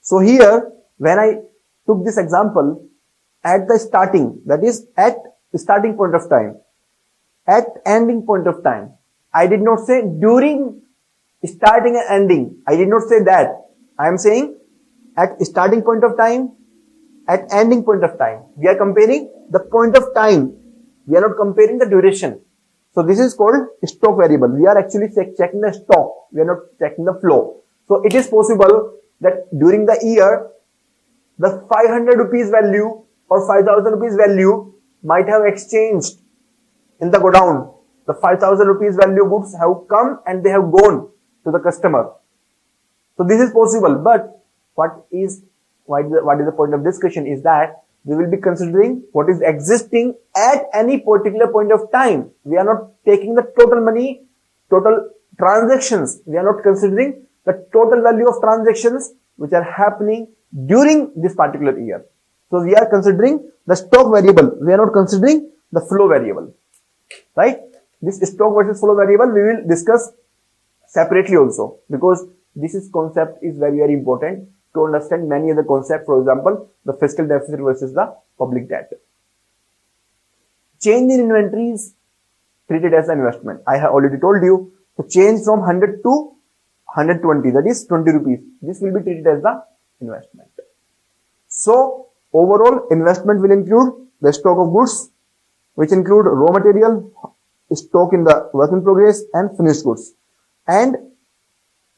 So, here when I took this example at the starting, that is at the starting point of time, at ending point of time, I did not say during starting and ending. I did not say that. I am saying at starting point of time, at ending point of time. We are comparing the point of time. We are not comparing the duration. So, this is called stock variable. We are actually checking the stock. We are not checking the flow. So, it is possible that during the year, the 500 rupees value or 5,000 rupees value might have exchanged in the godown. The 5,000 rupees value goods have come and they have gone to the customer. So, this is possible, but what is the point of discussion is that we will be considering what is existing at any particular point of time. We are not taking the total money, total transactions. We are not considering the total value of transactions which are happening during this particular year. So, we are considering the stock variable. We are not considering the flow variable, right? This stock versus flow variable we will discuss separately also, because this concept is very, very important to understand many other concepts. For example, the fiscal deficit versus the public debt. Change in inventory is treated as an investment. I have already told you to change from 100 to 120, that is 20 rupees. This will be treated as the investment. So, overall investment will include the stock of goods, which include raw material, stock in the work in progress, and finished goods. And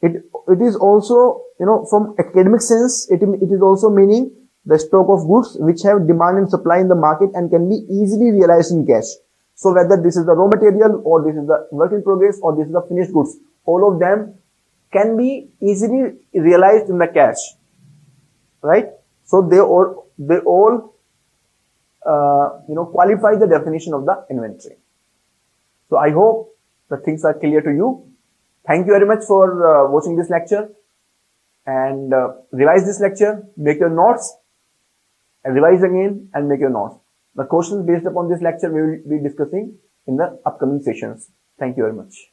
it is also, from academic sense, it is also meaning the stock of goods which have demand and supply in the market and can be easily realized in cash. So, whether this is the raw material or this is the work in progress or this is the finished goods, all of them can be easily realized in the cash, right? So, they all qualify the definition of the inventory. So I hope the things are clear to you. Thank you very much for watching this lecture, and revise this lecture, make your notes, and revise again and make your notes. The questions based upon this lecture we will be discussing in the upcoming sessions. Thank you very much.